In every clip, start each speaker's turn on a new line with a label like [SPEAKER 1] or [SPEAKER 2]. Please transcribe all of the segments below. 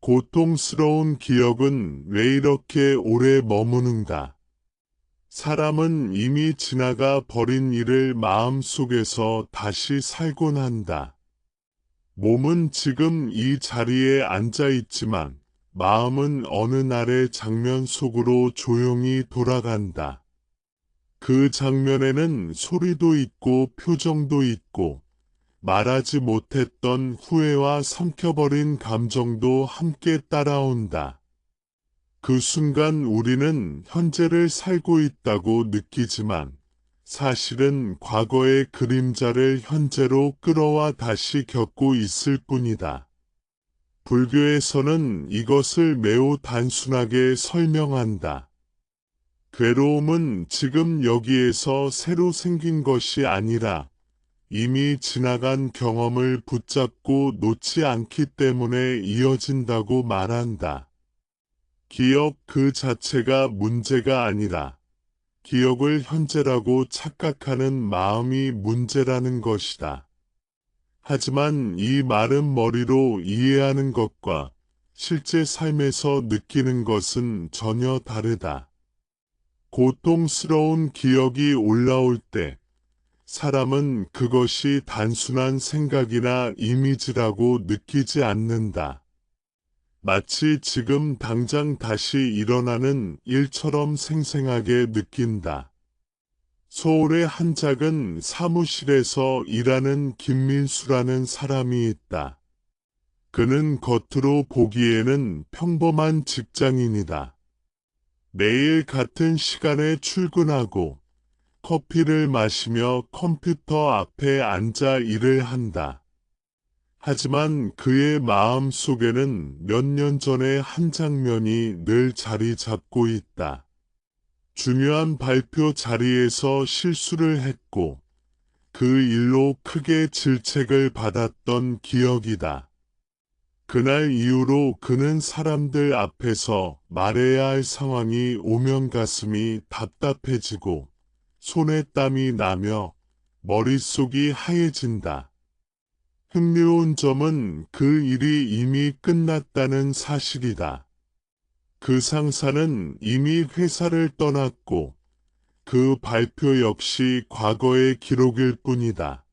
[SPEAKER 1] 고통스러운 기억은 왜 이렇게 오래 머무는가? 사람은 이미 지나가 버린 일을 마음속에서 다시 살곤 한다. 몸은 지금 이 자리에 앉아 있지만 마음은 어느 날의 장면 속으로 조용히 돌아간다. 그 장면에는 소리도 있고 표정도 있고 말하지 못했던 후회와 삼켜버린 감정도 함께 따라온다. 그 순간 우리는 현재를 살고 있다고 느끼지만 사실은 과거의 그림자를 현재로 끌어와 다시 겪고 있을 뿐이다. 불교에서는 이것을 매우 단순하게 설명한다. 괴로움은 지금 여기에서 새로 생긴 것이 아니라 이미 지나간 경험을 붙잡고 놓지 않기 때문에 이어진다고 말한다. 기억 그 자체가 문제가 아니라 기억을 현재라고 착각하는 마음이 문제라는 것이다. 하지만 이 마른 머리로 이해하는 것과 실제 삶에서 느끼는 것은 전혀 다르다. 고통스러운 기억이 올라올 때 사람은 그것이 단순한 생각이나 이미지라고 느끼지 않는다. 마치 지금 당장 다시 일어나는 일처럼 생생하게 느낀다. 서울의 한 작은 사무실에서 일하는 김민수라는 사람이 있다. 그는 겉으로 보기에는 평범한 직장인이다. 매일 같은 시간에 출근하고 커피를 마시며 컴퓨터 앞에 앉아 일을 한다. 하지만 그의 마음 속에는 몇 년 전의 한 장면이 늘 자리 잡고 있다. 중요한 발표 자리에서 실수를 했고 그 일로 크게 질책을 받았던 기억이다. 그날 이후로 그는 사람들 앞에서 말해야 할 상황이 오면 가슴이 답답해지고 손에 땀이 나며 머릿속이 하얘진다. 흥미로운 점은 그 일이 이미 끝났다는 사실이다. 그 상사는 이미 회사를 떠났고 그 발표 역시 과거의 기록일 뿐이다.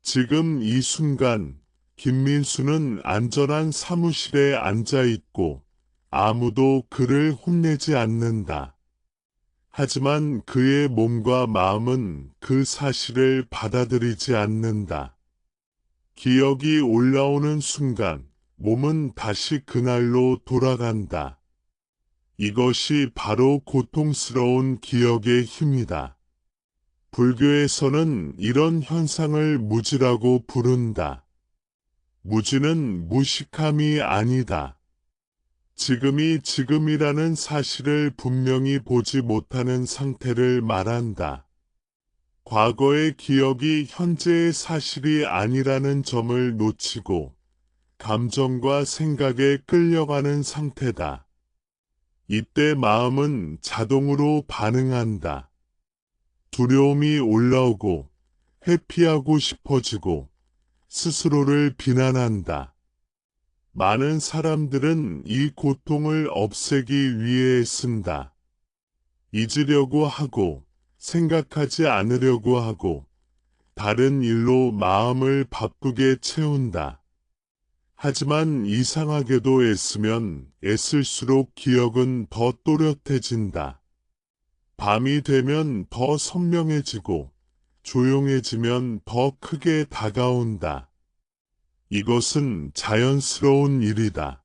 [SPEAKER 1] 지금 이 순간 김민수는 안전한 사무실에 앉아 있고 아무도 그를 혼내지 않는다. 하지만 그의 몸과 마음은 그 사실을 받아들이지 않는다. 기억이 올라오는 순간 몸은 다시 그날로 돌아간다. 이것이 바로 고통스러운 기억의 힘이다. 불교에서는 이런 현상을 무지라고 부른다. 무지는 무식함이 아니다. 지금이 지금이라는 사실을 분명히 보지 못하는 상태를 말한다. 과거의 기억이 현재의 사실이 아니라는 점을 놓치고 감정과 생각에 끌려가는 상태다. 이때 마음은 자동으로 반응한다. 두려움이 올라오고 회피하고 싶어지고 스스로를 비난한다. 많은 사람들은 이 고통을 없애기 위해 쓴다. 잊으려고 하고 생각하지 않으려고 하고 다른 일로 마음을 바쁘게 채운다. 하지만 이상하게도 애쓰면 애쓸수록 기억은 더 또렷해진다. 밤이 되면 더 선명해지고 조용해지면 더 크게 다가온다. 이것은 자연스러운 일이다.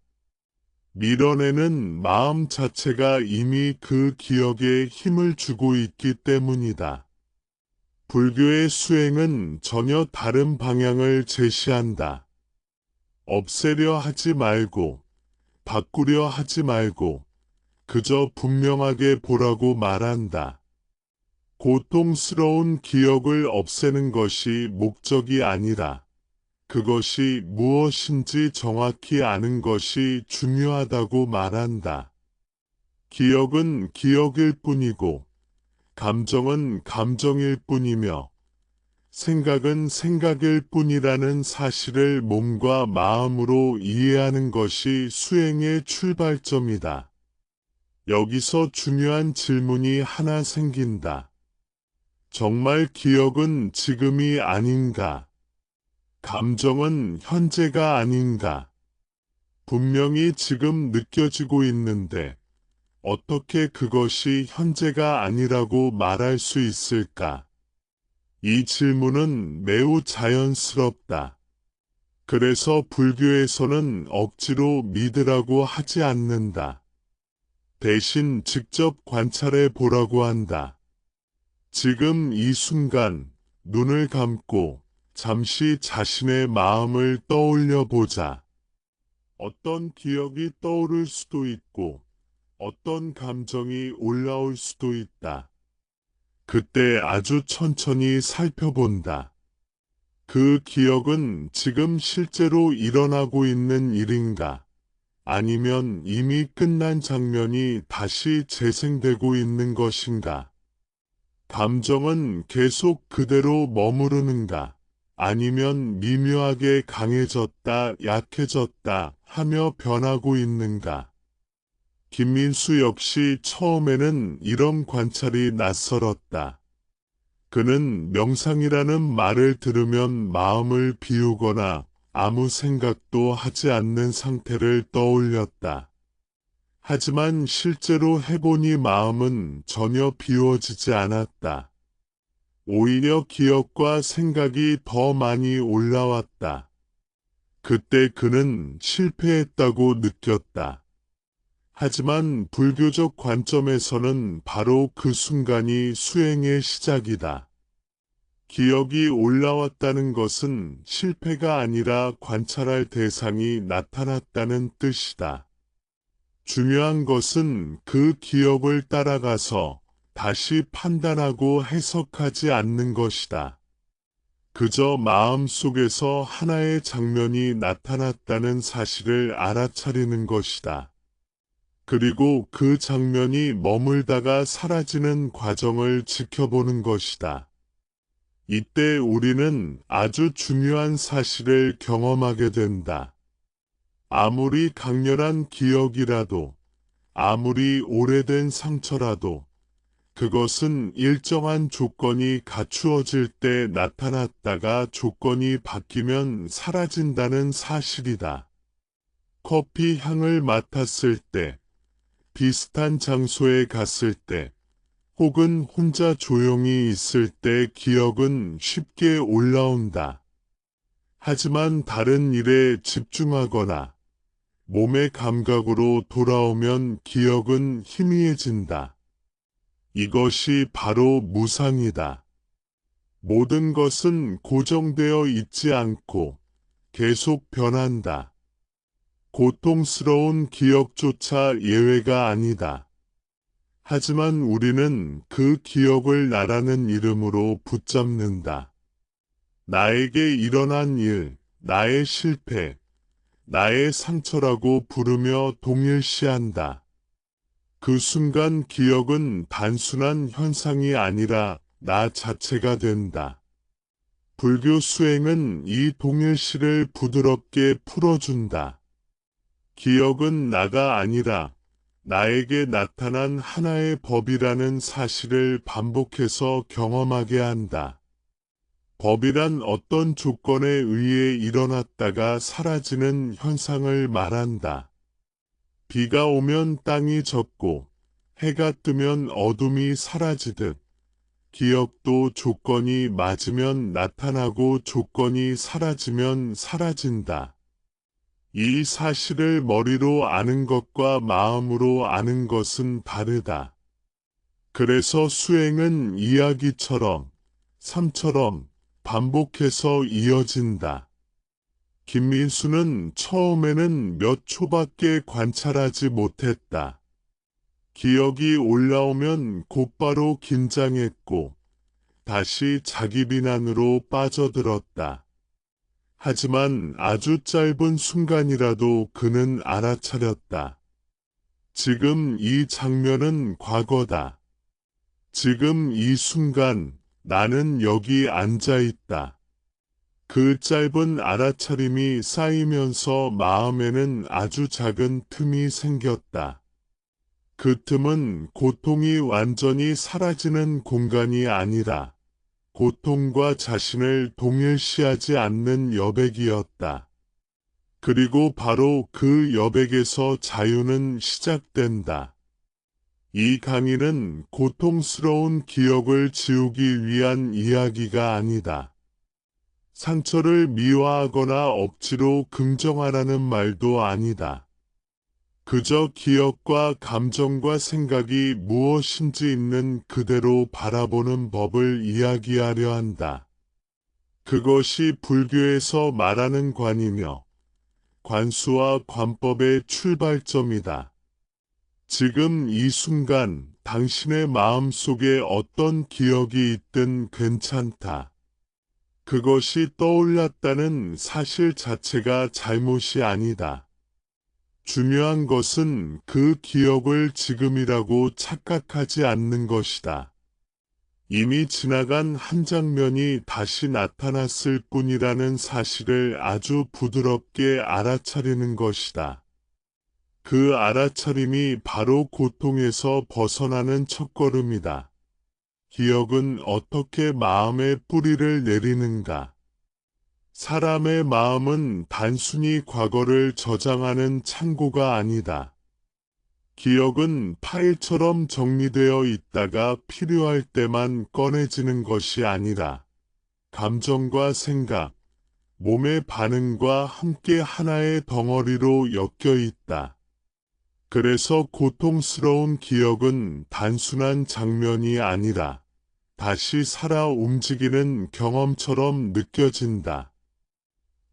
[SPEAKER 1] 밀어내는 마음 자체가 이미 그 기억에 힘을 주고 있기 때문이다. 불교의 수행은 전혀 다른 방향을 제시한다. 없애려 하지 말고, 바꾸려 하지 말고, 그저 분명하게 보라고 말한다. 고통스러운 기억을 없애는 것이 목적이 아니라, 그것이 무엇인지 정확히 아는 것이 중요하다고 말한다. 기억은 기억일 뿐이고, 감정은 감정일 뿐이며, 생각은 생각일 뿐이라는 사실을 몸과 마음으로 이해하는 것이 수행의 출발점이다. 여기서 중요한 질문이 하나 생긴다. 정말 기억은 지금이 아닌가? 감정은 현재가 아닌가? 분명히 지금 느껴지고 있는데 어떻게 그것이 현재가 아니라고 말할 수 있을까? 이 질문은 매우 자연스럽다. 그래서 불교에서는 억지로 믿으라고 하지 않는다. 대신 직접 관찰해 보라고 한다. 지금 이 순간 눈을 감고 잠시 자신의 마음을 떠올려 보자. 어떤 기억이 떠오를 수도 있고 어떤 감정이 올라올 수도 있다. 그때 아주 천천히 살펴본다. 그 기억은 지금 실제로 일어나고 있는 일인가? 아니면 이미 끝난 장면이 다시 재생되고 있는 것인가? 감정은 계속 그대로 머무르는가? 아니면 미묘하게 강해졌다, 약해졌다 하며 변하고 있는가? 김민수 역시 처음에는 이런 관찰이 낯설었다. 그는 명상이라는 말을 들으면 마음을 비우거나 아무 생각도 하지 않는 상태를 떠올렸다. 하지만 실제로 해보니 마음은 전혀 비워지지 않았다. 오히려 기억과 생각이 더 많이 올라왔다. 그때 그는 실패했다고 느꼈다. 하지만 불교적 관점에서는 바로 그 순간이 수행의 시작이다. 기억이 올라왔다는 것은 실패가 아니라 관찰할 대상이 나타났다는 뜻이다. 중요한 것은 그 기억을 따라가서 다시 판단하고 해석하지 않는 것이다. 그저 마음속에서 하나의 장면이 나타났다는 사실을 알아차리는 것이다. 그리고 그 장면이 머물다가 사라지는 과정을 지켜보는 것이다. 이때 우리는 아주 중요한 사실을 경험하게 된다. 아무리 강렬한 기억이라도, 아무리 오래된 상처라도, 그것은 일정한 조건이 갖추어질 때 나타났다가 조건이 바뀌면 사라진다는 사실이다. 커피 향을 맡았을 때, 비슷한 장소에 갔을 때, 혹은 혼자 조용히 있을 때 기억은 쉽게 올라온다. 하지만 다른 일에 집중하거나 몸의 감각으로 돌아오면 기억은 희미해진다. 이것이 바로 무상이다. 모든 것은 고정되어 있지 않고 계속 변한다. 고통스러운 기억조차 예외가 아니다. 하지만 우리는 그 기억을 나라는 이름으로 붙잡는다. 나에게 일어난 일, 나의 실패, 나의 상처라고 부르며 동일시한다. 그 순간 기억은 단순한 현상이 아니라 나 자체가 된다. 불교 수행은 이 동일시를 부드럽게 풀어준다. 기억은 나가 아니라 나에게 나타난 하나의 법이라는 사실을 반복해서 경험하게 한다. 법이란 어떤 조건에 의해 일어났다가 사라지는 현상을 말한다. 비가 오면 땅이 젖고 해가 뜨면 어둠이 사라지듯 기억도 조건이 맞으면 나타나고 조건이 사라지면 사라진다. 이 사실을 머리로 아는 것과 마음으로 아는 것은 다르다. 그래서 수행은 이야기처럼, 삶처럼 반복해서 이어진다. 김민수는 처음에는 몇 초밖에 관찰하지 못했다. 기억이 올라오면 곧바로 긴장했고, 다시 자기 비난으로 빠져들었다. 하지만 아주 짧은 순간이라도 그는 알아차렸다. 지금 이 장면은 과거다. 지금 이 순간 나는 여기 앉아 있다. 그 짧은 알아차림이 쌓이면서 마음에는 아주 작은 틈이 생겼다. 그 틈은 고통이 완전히 사라지는 공간이 아니라 고통과 자신을 동일시하지 않는 여백이었다. 그리고 바로 그 여백에서 자유는 시작된다. 이 강의는 고통스러운 기억을 지우기 위한 이야기가 아니다. 상처를 미화하거나 억지로 긍정하라는 말도 아니다. 그저 기억과 감정과 생각이 무엇인지 있는 그대로 바라보는 법을 이야기하려 한다. 그것이 불교에서 말하는 관이며 관수와 관법의 출발점이다. 지금 이 순간 당신의 마음속에 어떤 기억이 있든 괜찮다. 그것이 떠올랐다는 사실 자체가 잘못이 아니다. 중요한 것은 그 기억을 지금이라고 착각하지 않는 것이다. 이미 지나간 한 장면이 다시 나타났을 뿐이라는 사실을 아주 부드럽게 알아차리는 것이다. 그 알아차림이 바로 고통에서 벗어나는 첫걸음이다. 기억은 어떻게 마음의 뿌리를 내리는가? 사람의 마음은 단순히 과거를 저장하는 창고가 아니다. 기억은 파일처럼 정리되어 있다가 필요할 때만 꺼내지는 것이 아니라 감정과 생각, 몸의 반응과 함께 하나의 덩어리로 엮여 있다. 그래서 고통스러운 기억은 단순한 장면이 아니라 다시 살아 움직이는 경험처럼 느껴진다.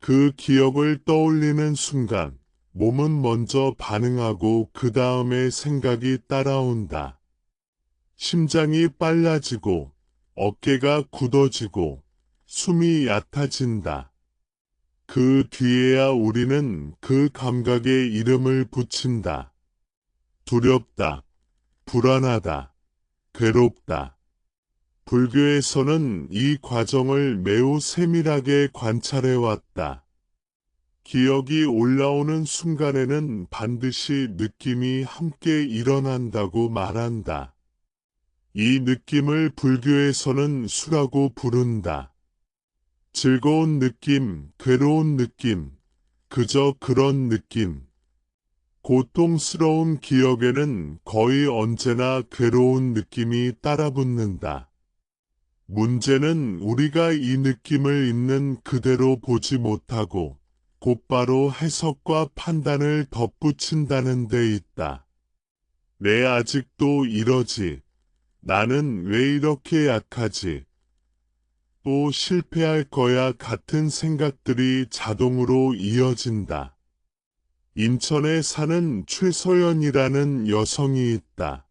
[SPEAKER 1] 그 기억을 떠올리는 순간 몸은 먼저 반응하고 그 다음에 생각이 따라온다. 심장이 빨라지고 어깨가 굳어지고 숨이 얕아진다. 그 뒤에야 우리는 그 감각에 이름을 붙인다. 두렵다, 불안하다, 괴롭다. 불교에서는 이 과정을 매우 세밀하게 관찰해왔다. 기억이 올라오는 순간에는 반드시 느낌이 함께 일어난다고 말한다. 이 느낌을 불교에서는 수라고 부른다. 즐거운 느낌, 괴로운 느낌, 그저 그런 느낌. 고통스러운 기억에는 거의 언제나 괴로운 느낌이 따라붙는다. 문제는 우리가 이 느낌을 있는 그대로 보지 못하고 곧바로 해석과 판단을 덧붙인다는 데 있다. 내 아직도 이러지. 나는 왜 이렇게 약하지? 또 실패할 거야 같은 생각들이 자동으로 이어진다. 인천에 사는 최서연이라는 여성이 있다.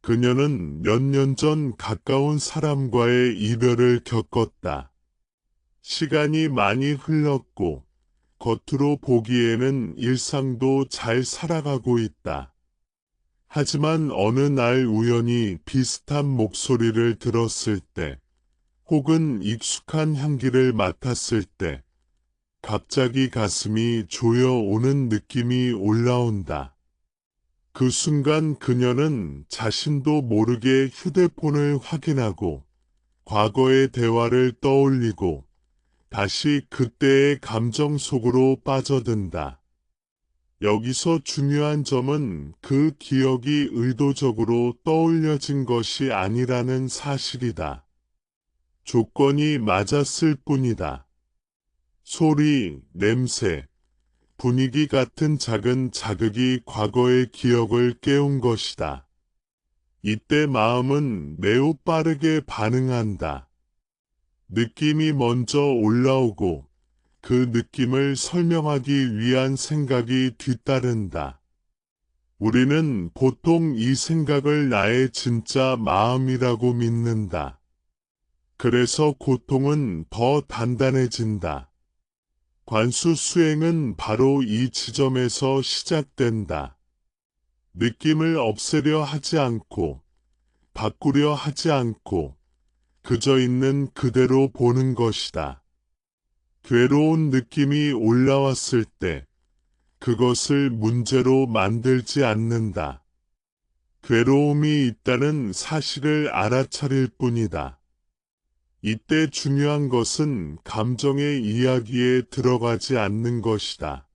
[SPEAKER 1] 그녀는 몇 년 전 가까운 사람과의 이별을 겪었다. 시간이 많이 흘렀고 겉으로 보기에는 일상도 잘 살아가고 있다. 하지만 어느 날 우연히 비슷한 목소리를 들었을 때, 혹은 익숙한 향기를 맡았을 때, 갑자기 가슴이 조여오는 느낌이 올라온다. 그 순간 그녀는 자신도 모르게 휴대폰을 확인하고 과거의 대화를 떠올리고 다시 그때의 감정 속으로 빠져든다. 여기서 중요한 점은 그 기억이 의도적으로 떠올려진 것이 아니라는 사실이다. 조건이 맞았을 뿐이다. 소리, 냄새, 분위기 같은 작은 자극이 과거의 기억을 깨운 것이다. 이때 마음은 매우 빠르게 반응한다. 느낌이 먼저 올라오고 그 느낌을 설명하기 위한 생각이 뒤따른다. 우리는 보통 이 생각을 나의 진짜 마음이라고 믿는다. 그래서 고통은 더 단단해진다. 관수 수행은 바로 이 지점에서 시작된다. 느낌을 없애려 하지 않고, 바꾸려 하지 않고, 그저 있는 그대로 보는 것이다. 괴로운 느낌이 올라왔을 때 그것을 문제로 만들지 않는다. 괴로움이 있다는 사실을 알아차릴 뿐이다. 이때 중요한 것은 감정의 이야기에 들어가지 않는 것이다.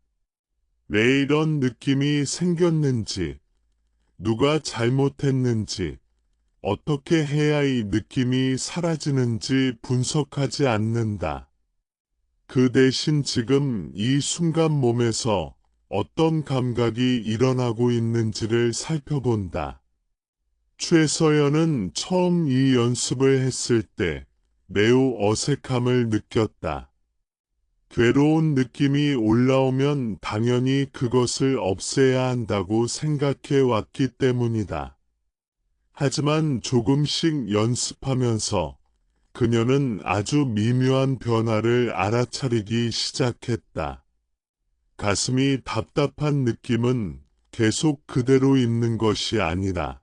[SPEAKER 1] 왜 이런 느낌이 생겼는지, 누가 잘못했는지, 어떻게 해야 이 느낌이 사라지는지 분석하지 않는다. 그 대신 지금 이 순간 몸에서 어떤 감각이 일어나고 있는지를 살펴본다. 최서연은 처음 이 연습을 했을 때 매우 어색함을 느꼈다. 괴로운 느낌이 올라오면 당연히 그것을 없애야 한다고 생각해 왔기 때문이다. 하지만 조금씩 연습하면서 그녀는 아주 미묘한 변화를 알아차리기 시작했다. 가슴이 답답한 느낌은 계속 그대로 있는 것이 아니라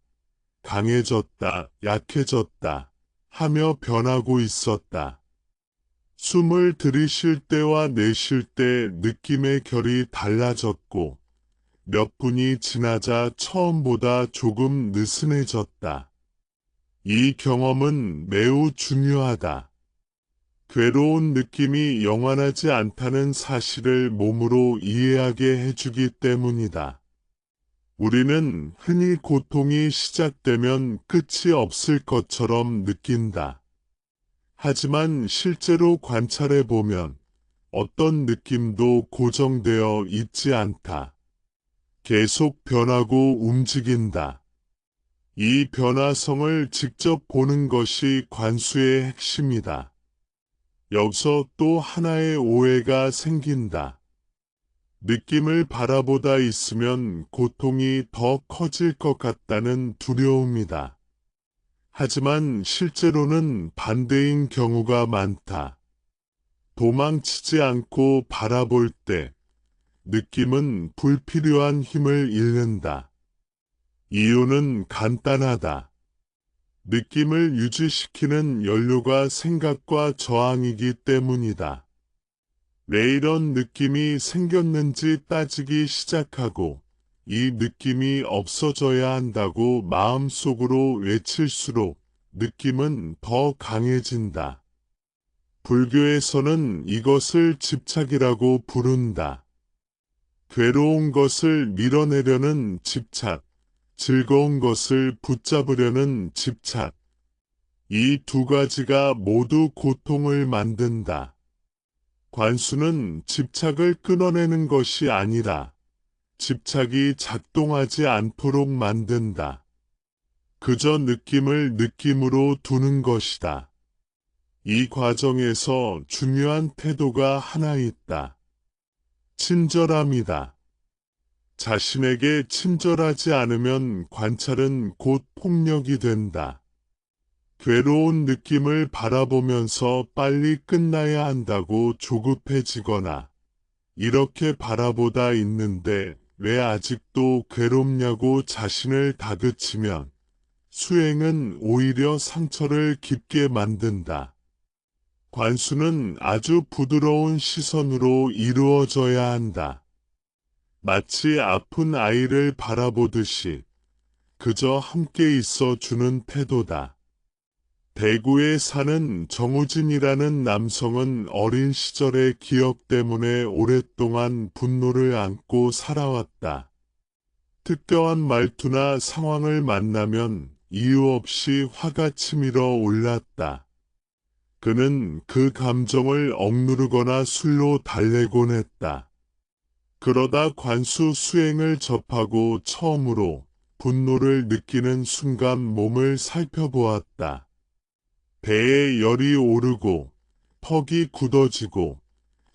[SPEAKER 1] 강해졌다, 약해졌다 하며 변하고 있었다. 숨을 들이쉴 때와 내쉴 때 느낌의 결이 달라졌고 몇 분이 지나자 처음보다 조금 느슨해졌다. 이 경험은 매우 중요하다. 괴로운 느낌이 영원하지 않다는 사실을 몸으로 이해하게 해주기 때문이다. 우리는 흔히 고통이 시작되면 끝이 없을 것처럼 느낀다. 하지만 실제로 관찰해보면 어떤 느낌도 고정되어 있지 않다. 계속 변하고 움직인다. 이 변화성을 직접 보는 것이 관수의 핵심이다. 여기서 또 하나의 오해가 생긴다. 느낌을 바라보다 있으면 고통이 더 커질 것 같다는 두려움이다. 하지만 실제로는 반대인 경우가 많다. 도망치지 않고 바라볼 때 느낌은 불필요한 힘을 잃는다. 이유는 간단하다. 느낌을 유지시키는 연료가 생각과 저항이기 때문이다. 왜 이런 느낌이 생겼는지 따지기 시작하고 이 느낌이 없어져야 한다고 마음속으로 외칠수록 느낌은 더 강해진다. 불교에서는 이것을 집착이라고 부른다. 괴로운 것을 밀어내려는 집착, 즐거운 것을 붙잡으려는 집착. 이 두 가지가 모두 고통을 만든다. 관수는 집착을 끊어내는 것이 아니라 집착이 작동하지 않도록 만든다. 그저 느낌을 느낌으로 두는 것이다. 이 과정에서 중요한 태도가 하나 있다. 친절함이다. 자신에게 친절하지 않으면 관찰은 곧 폭력이 된다. 괴로운 느낌을 바라보면서 빨리 끝나야 한다고 조급해지거나 이렇게 바라보다 있는데 왜 아직도 괴롭냐고 자신을 다그치면 수행은 오히려 상처를 깊게 만든다. 관수는 아주 부드러운 시선으로 이루어져야 한다. 마치 아픈 아이를 바라보듯이 그저 함께 있어 주는 태도다. 대구에 사는 정우진이라는 남성은 어린 시절의 기억 때문에 오랫동안 분노를 안고 살아왔다. 특별한 말투나 상황을 만나면 이유 없이 화가 치밀어 올랐다. 그는 그 감정을 억누르거나 술로 달래곤 했다. 그러다 관수 수행을 접하고 처음으로 분노를 느끼는 순간 몸을 살펴보았다. 배에 열이 오르고 턱이 굳어지고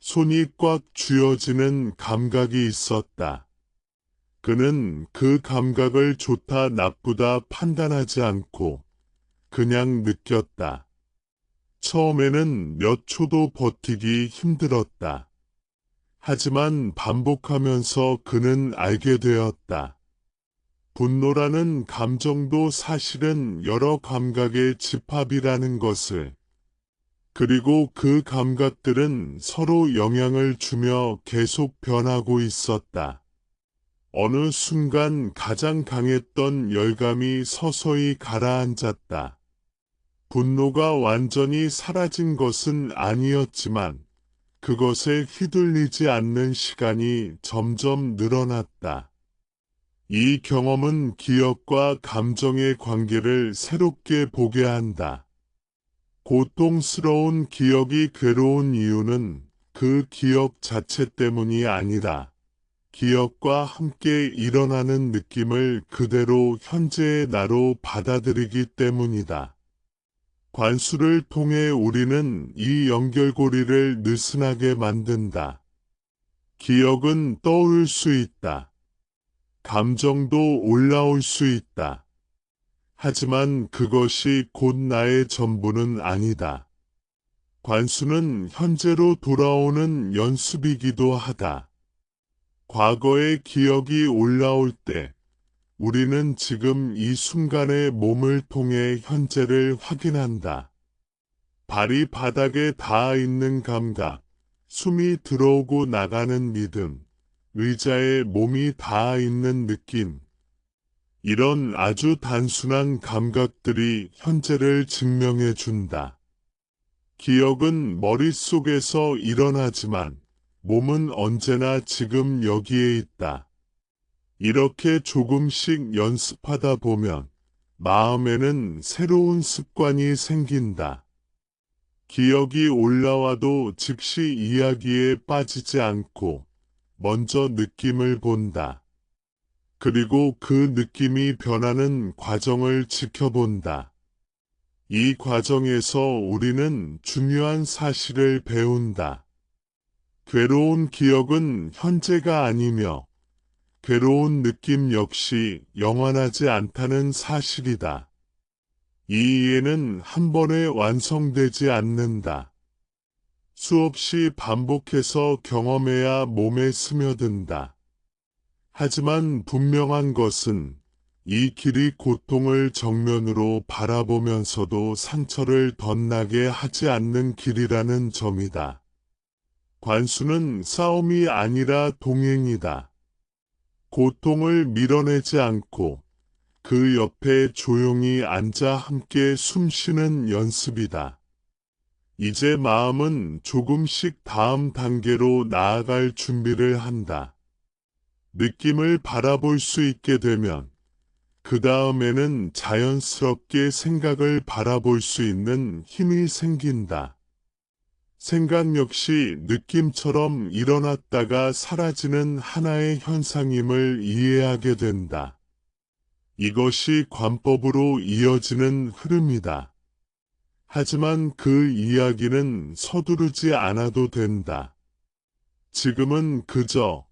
[SPEAKER 1] 손이 꽉 쥐어지는 감각이 있었다. 그는 그 감각을 좋다 나쁘다 판단하지 않고 그냥 느꼈다. 처음에는 몇 초도 버티기 힘들었다. 하지만 반복하면서 그는 알게 되었다. 분노라는 감정도 사실은 여러 감각의 집합이라는 것을, 그리고 그 감각들은 서로 영향을 주며 계속 변하고 있었다. 어느 순간 가장 강했던 열감이 서서히 가라앉았다. 분노가 완전히 사라진 것은 아니었지만 그것에 휘둘리지 않는 시간이 점점 늘어났다. 이 경험은 기억과 감정의 관계를 새롭게 보게 한다. 고통스러운 기억이 괴로운 이유는 그 기억 자체 때문이 아니라 기억과 함께 일어나는 느낌을 그대로 현재의 나로 받아들이기 때문이다. 관수를 통해 우리는 이 연결고리를 느슨하게 만든다. 기억은 떠올 수 있다. 감정도 올라올 수 있다. 하지만 그것이 곧 나의 전부는 아니다. 관수는 현재로 돌아오는 연습이기도 하다. 과거의 기억이 올라올 때 우리는 지금 이 순간의 몸을 통해 현재를 확인한다. 발이 바닥에 닿아 있는 감각, 숨이 들어오고 나가는 리듬, 의자에 몸이 닿아 있는 느낌. 이런 아주 단순한 감각들이 현재를 증명해 준다. 기억은 머릿속에서 일어나지만 몸은 언제나 지금 여기에 있다. 이렇게 조금씩 연습하다 보면 마음에는 새로운 습관이 생긴다. 기억이 올라와도 즉시 이야기에 빠지지 않고 먼저 느낌을 본다. 그리고 그 느낌이 변하는 과정을 지켜본다. 이 과정에서 우리는 중요한 사실을 배운다. 괴로운 기억은 현재가 아니며 괴로운 느낌 역시 영원하지 않다는 사실이다. 이 이해는 한 번에 완성되지 않는다. 수없이 반복해서 경험해야 몸에 스며든다. 하지만 분명한 것은 이 길이 고통을 정면으로 바라보면서도 상처를 덧나게 하지 않는 길이라는 점이다. 관수는 싸움이 아니라 동행이다. 고통을 밀어내지 않고 그 옆에 조용히 앉아 함께 숨쉬는 연습이다. 이제 마음은 조금씩 다음 단계로 나아갈 준비를 한다. 느낌을 바라볼 수 있게 되면 그 다음에는 자연스럽게 생각을 바라볼 수 있는 힘이 생긴다. 생각 역시 느낌처럼 일어났다가 사라지는 하나의 현상임을 이해하게 된다. 이것이 관법으로 이어지는 흐름이다. 하지만 그 이야기는 서두르지 않아도 된다. 지금은 그저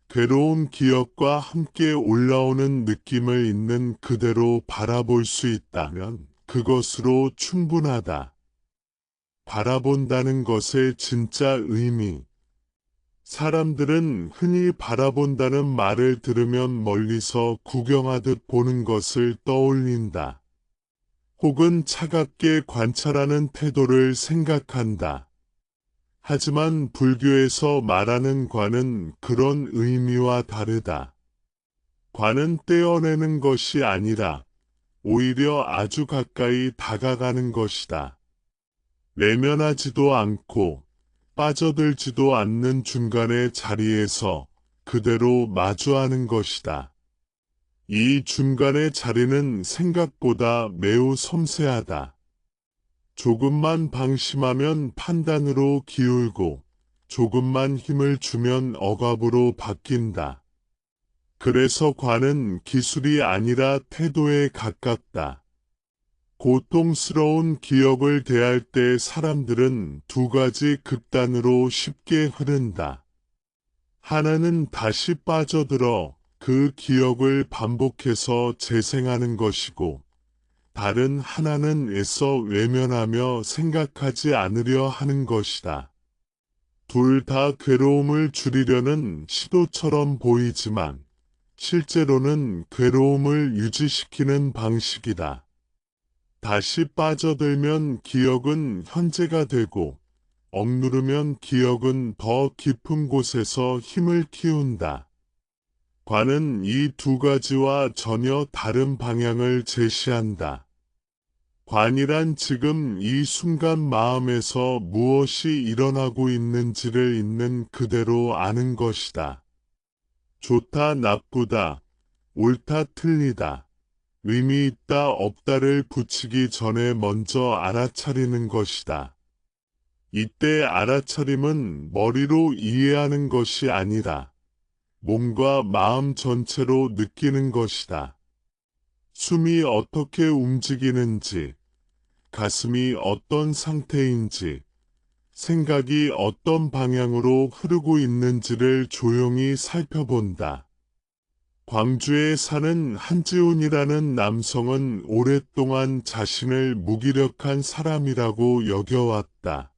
[SPEAKER 1] 괴로운 기억과 함께 올라오는 느낌을 있는 그대로 바라볼 수 있다면 그것으로 충분하다. 바라본다는 것의 진짜 의미. 사람들은 흔히 바라본다는 말을 들으면 멀리서 구경하듯 보는 것을 떠올린다. 혹은 차갑게 관찰하는 태도를 생각한다. 하지만 불교에서 말하는 관은 그런 의미와 다르다. 관은 떼어내는 것이 아니라 오히려 아주 가까이 다가가는 것이다. 외면하지도 않고 빠져들지도 않는 중간의 자리에서 그대로 마주하는 것이다. 이 중간의 자리는 생각보다 매우 섬세하다. 조금만 방심하면 판단으로 기울고 조금만 힘을 주면 억압으로 바뀐다. 그래서 관은 기술이 아니라 태도에 가깝다. 고통스러운 기억을 대할 때 사람들은 두 가지 극단으로 쉽게 흐른다. 하나는 다시 빠져들어 그 기억을 반복해서 재생하는 것이고, 다른 하나는 애써 외면하며 생각하지 않으려 하는 것이다. 둘 다 괴로움을 줄이려는 시도처럼 보이지만, 실제로는 괴로움을 유지시키는 방식이다. 다시 빠져들면 기억은 현재가 되고, 억누르면 기억은 더 깊은 곳에서 힘을 키운다. 관은 이 두 가지와 전혀 다른 방향을 제시한다. 관이란 지금 이 순간 마음에서 무엇이 일어나고 있는지를 있는 그대로 아는 것이다. 좋다, 나쁘다, 옳다, 틀리다, 의미 있다, 없다를 붙이기 전에 먼저 알아차리는 것이다. 이때 알아차림은 머리로 이해하는 것이 아니라 몸과 마음 전체로 느끼는 것이다. 숨이 어떻게 움직이는지, 가슴이 어떤 상태인지, 생각이 어떤 방향으로 흐르고 있는지를 조용히 살펴본다. 광주에 사는 한지훈이라는 남성은 오랫동안 자신을 무기력한 사람이라고 여겨왔다.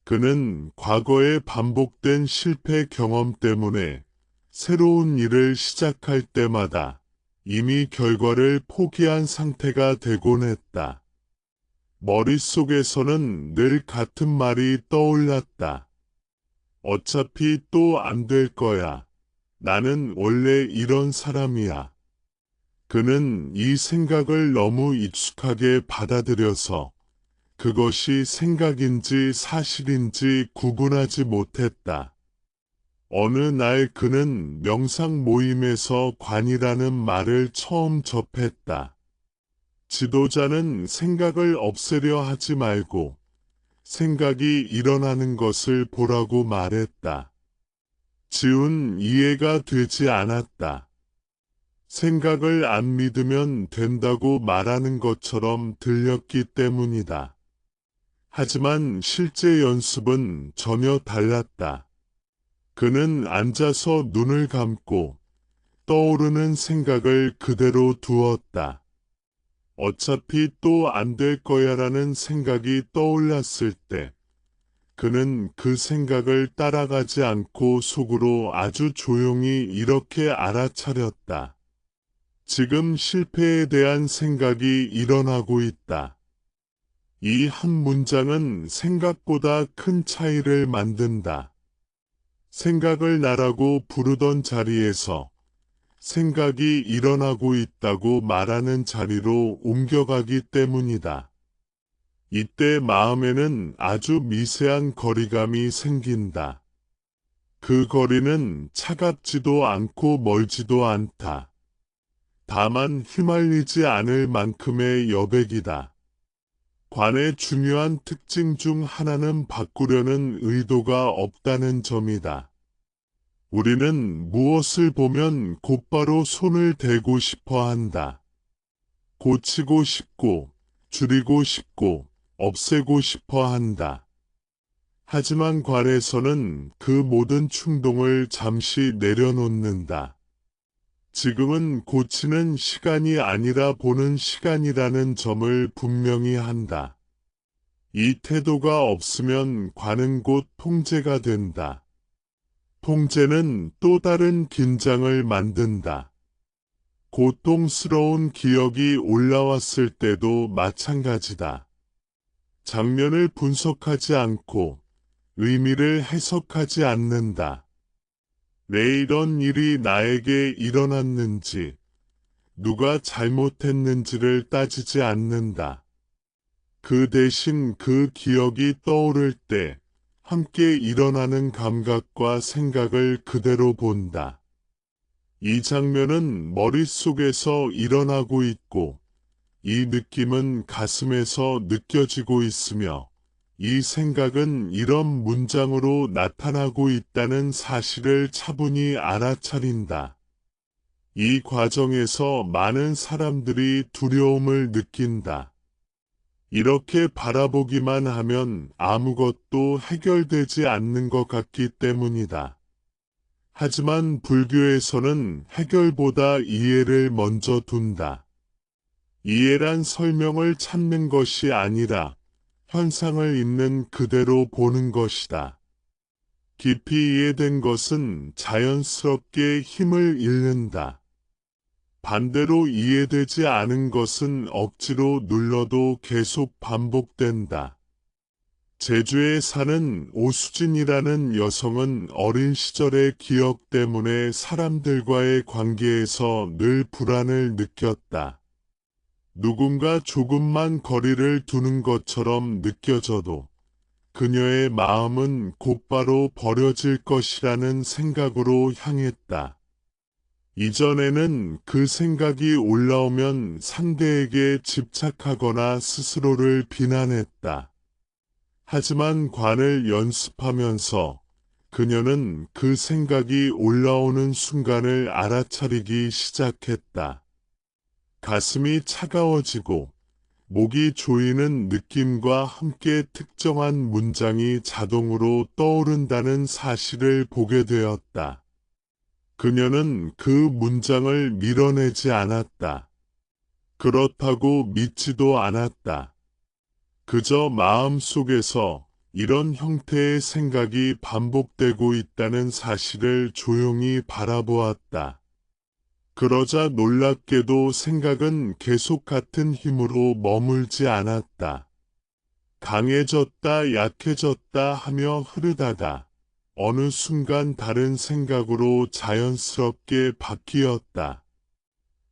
[SPEAKER 1] 그는 과거에 반복된 실패 경험 때문에 새로운 일을 시작할 때마다 이미 결과를 포기한 상태가 되곤 했다. 머릿속에서는 늘 같은 말이 떠올랐다. 어차피 또 안 될 거야. 나는 원래 이런 사람이야. 그는 이 생각을 너무 익숙하게 받아들여서 그것이 생각인지 사실인지 구분하지 못했다. 어느 날 그는 명상 모임에서 관이라는 말을 처음 접했다. 지도자는 생각을 없애려 하지 말고 생각이 일어나는 것을 보라고 말했다. 지훈 이해가 되지 않았다. 생각을 안 믿으면 된다고 말하는 것처럼 들렸기 때문이다. 하지만 실제 연습은 전혀 달랐다. 그는 앉아서 눈을 감고 떠오르는 생각을 그대로 두었다. 어차피 또 안 될 거야라는 생각이 떠올랐을 때 그는 그 생각을 따라가지 않고 속으로 아주 조용히 이렇게 알아차렸다. 지금 실패에 대한 생각이 일어나고 있다. 이 한 문장은 생각보다 큰 차이를 만든다. 생각을 나라고 부르던 자리에서 생각이 일어나고 있다고 말하는 자리로 옮겨가기 때문이다. 이때 마음에는 아주 미세한 거리감이 생긴다. 그 거리는 차갑지도 않고 멀지도 않다. 다만 휘말리지 않을 만큼의 여백이다. 관의 중요한 특징 중 하나는 바꾸려는 의도가 없다는 점이다. 우리는 무엇을 보면 곧바로 손을 대고 싶어 한다. 고치고 싶고, 줄이고 싶고, 없애고 싶어 한다. 하지만 관에서는 그 모든 충동을 잠시 내려놓는다. 지금은 고치는 시간이 아니라 보는 시간이라는 점을 분명히 한다. 이 태도가 없으면 관은 곧 통제가 된다. 통제는 또 다른 긴장을 만든다. 고통스러운 기억이 올라왔을 때도 마찬가지다. 장면을 분석하지 않고 의미를 해석하지 않는다. 왜 이런 일이 나에게 일어났는지, 누가 잘못했는지를 따지지 않는다. 그 대신 그 기억이 떠오를 때 함께 일어나는 감각과 생각을 그대로 본다. 이 장면은 머릿속에서 일어나고 있고, 이 느낌은 가슴에서 느껴지고 있으며, 이 생각은 이런 문장으로 나타나고 있다는 사실을 차분히 알아차린다. 이 과정에서 많은 사람들이 두려움을 느낀다. 이렇게 바라보기만 하면 아무것도 해결되지 않는 것 같기 때문이다. 하지만 불교에서는 해결보다 이해를 먼저 둔다. 이해란 설명을 찾는 것이 아니라 현상을 있는 그대로 보는 것이다. 깊이 이해된 것은 자연스럽게 힘을 잃는다. 반대로 이해되지 않은 것은 억지로 눌러도 계속 반복된다. 제주에 사는 오수진이라는 여성은 어린 시절의 기억 때문에 사람들과의 관계에서 늘 불안을 느꼈다. 누군가 조금만 거리를 두는 것처럼 느껴져도 그녀의 마음은 곧바로 버려질 것이라는 생각으로 향했다. 이전에는 그 생각이 올라오면 상대에게 집착하거나 스스로를 비난했다. 하지만 관을 연습하면서 그녀는 그 생각이 올라오는 순간을 알아차리기 시작했다. 가슴이 차가워지고 목이 조이는 느낌과 함께 특정한 문장이 자동으로 떠오른다는 사실을 보게 되었다. 그녀는 그 문장을 밀어내지 않았다. 그렇다고 믿지도 않았다. 그저 마음속에서 이런 형태의 생각이 반복되고 있다는 사실을 조용히 바라보았다. 그러자 놀랍게도 생각은 계속 같은 힘으로 머물지 않았다. 강해졌다 약해졌다 하며 흐르다가 어느 순간 다른 생각으로 자연스럽게 바뀌었다.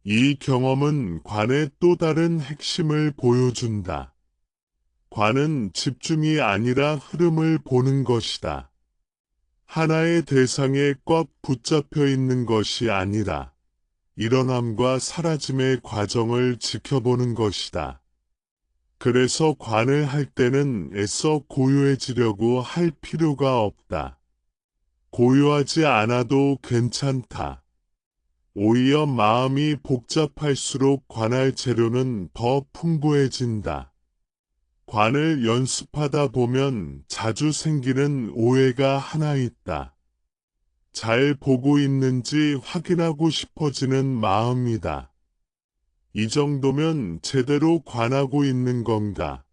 [SPEAKER 1] 이 경험은 관의 또 다른 핵심을 보여준다. 관은 집중이 아니라 흐름을 보는 것이다. 하나의 대상에 꽉 붙잡혀 있는 것이 아니라 일어남과 사라짐의 과정을 지켜보는 것이다. 그래서 관을 할 때는 애써 고요해지려고 할 필요가 없다. 고요하지 않아도 괜찮다. 오히려 마음이 복잡할수록 관할 재료는 더 풍부해진다. 관을 연습하다 보면 자주 생기는 오해가 하나 있다. 잘 보고 있는지 확인하고 싶어지는 마음이다. 이 정도면 제대로 관하고 있는 건가?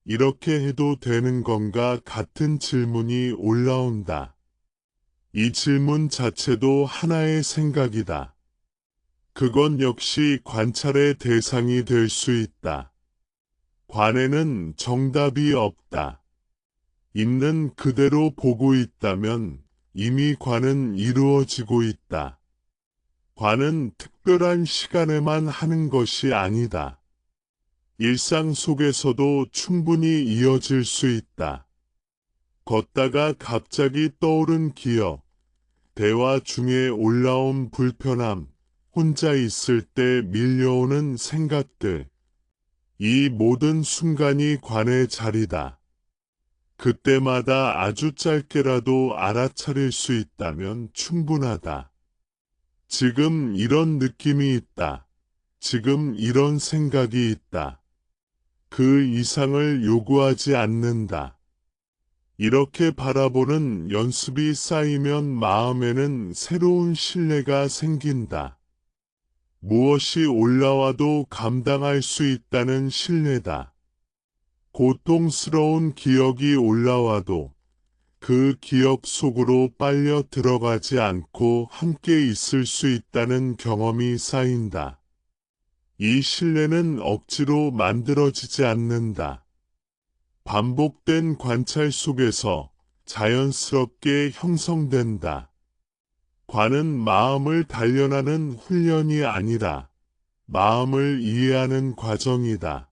[SPEAKER 1] 이렇게 해도 되는 건가? 같은 질문이 올라온다. 이 질문 자체도 하나의 생각이다. 그건 역시 관찰의 대상이 될 수 있다. 관에는 정답이 없다. 있는 그대로 보고 있다면 이미 관은 이루어지고 있다. 관은 특별한 시간에만 하는 것이 아니다. 일상 속에서도 충분히 이어질 수 있다. 걷다가 갑자기 떠오른 기억, 대화 중에 올라온 불편함, 혼자 있을 때 밀려오는 생각들. 이 모든 순간이 관의 자리다. 그때마다 아주 짧게라도 알아차릴 수 있다면 충분하다. 지금 이런 느낌이 있다. 지금 이런 생각이 있다. 그 이상을 요구하지 않는다. 이렇게 바라보는 연습이 쌓이면 마음에는 새로운 신뢰가 생긴다. 무엇이 올라와도 감당할 수 있다는 신뢰다. 고통스러운 기억이 올라와도 그 기억 속으로 빨려 들어가지 않고 함께 있을 수 있다는 경험이 쌓인다. 이 신뢰는 억지로 만들어지지 않는다. 반복된 관찰 속에서 자연스럽게 형성된다. 관은 마음을 단련하는 훈련이 아니라 마음을 이해하는 과정이다.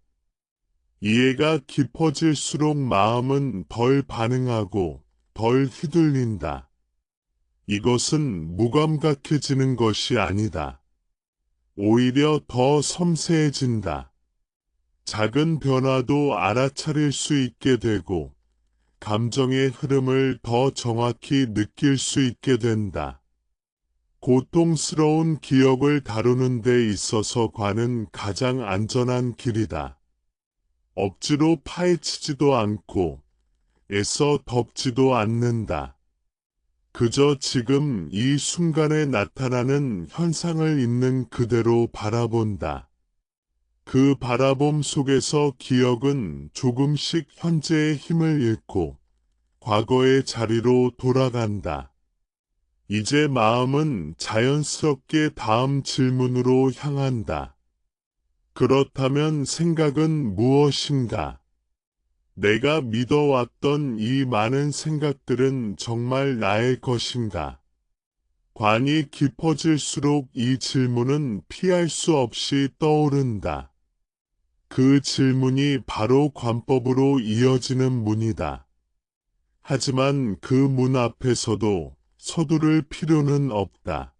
[SPEAKER 1] 이해가 깊어질수록 마음은 덜 반응하고 덜 휘둘린다. 이것은 무감각해지는 것이 아니다. 오히려 더 섬세해진다. 작은 변화도 알아차릴 수 있게 되고 감정의 흐름을 더 정확히 느낄 수 있게 된다. 고통스러운 기억을 다루는 데 있어서 관은 가장 안전한 길이다. 억지로 파헤치지도 않고 애써 덮지도 않는다. 그저 지금 이 순간에 나타나는 현상을 있는 그대로 바라본다. 그 바라봄 속에서 기억은 조금씩 현재의 힘을 잃고 과거의 자리로 돌아간다. 이제 마음은 자연스럽게 다음 질문으로 향한다. 그렇다면 생각은 무엇인가? 내가 믿어왔던 이 많은 생각들은 정말 나의 것인가? 관이 깊어질수록 이 질문은 피할 수 없이 떠오른다. 그 질문이 바로 관법으로 이어지는 문이다. 하지만 그 문 앞에서도 서두를 필요는 없다.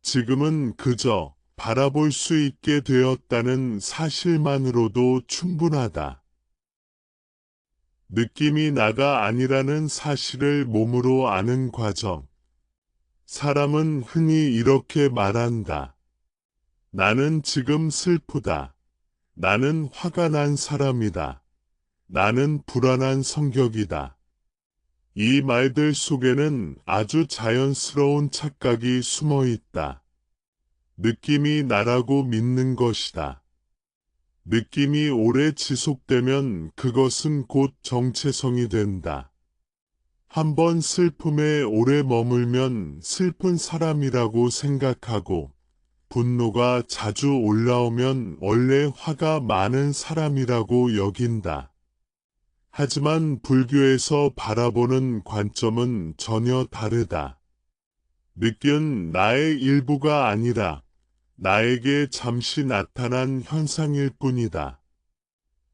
[SPEAKER 1] 지금은 그저 바라볼 수 있게 되었다는 사실만으로도 충분하다. 느낌이 나가 아니라는 사실을 몸으로 아는 과정. 사람은 흔히 이렇게 말한다. 나는 지금 슬프다. 나는 화가 난 사람이다. 나는 불안한 성격이다. 이 말들 속에는 아주 자연스러운 착각이 숨어 있다. 느낌이 나라고 믿는 것이다. 느낌이 오래 지속되면 그것은 곧 정체성이 된다. 한번 슬픔에 오래 머물면 슬픈 사람이라고 생각하고 분노가 자주 올라오면 원래 화가 많은 사람이라고 여긴다. 하지만 불교에서 바라보는 관점은 전혀 다르다. 느낀 나의 일부가 아니라 나에게 잠시 나타난 현상일 뿐이다.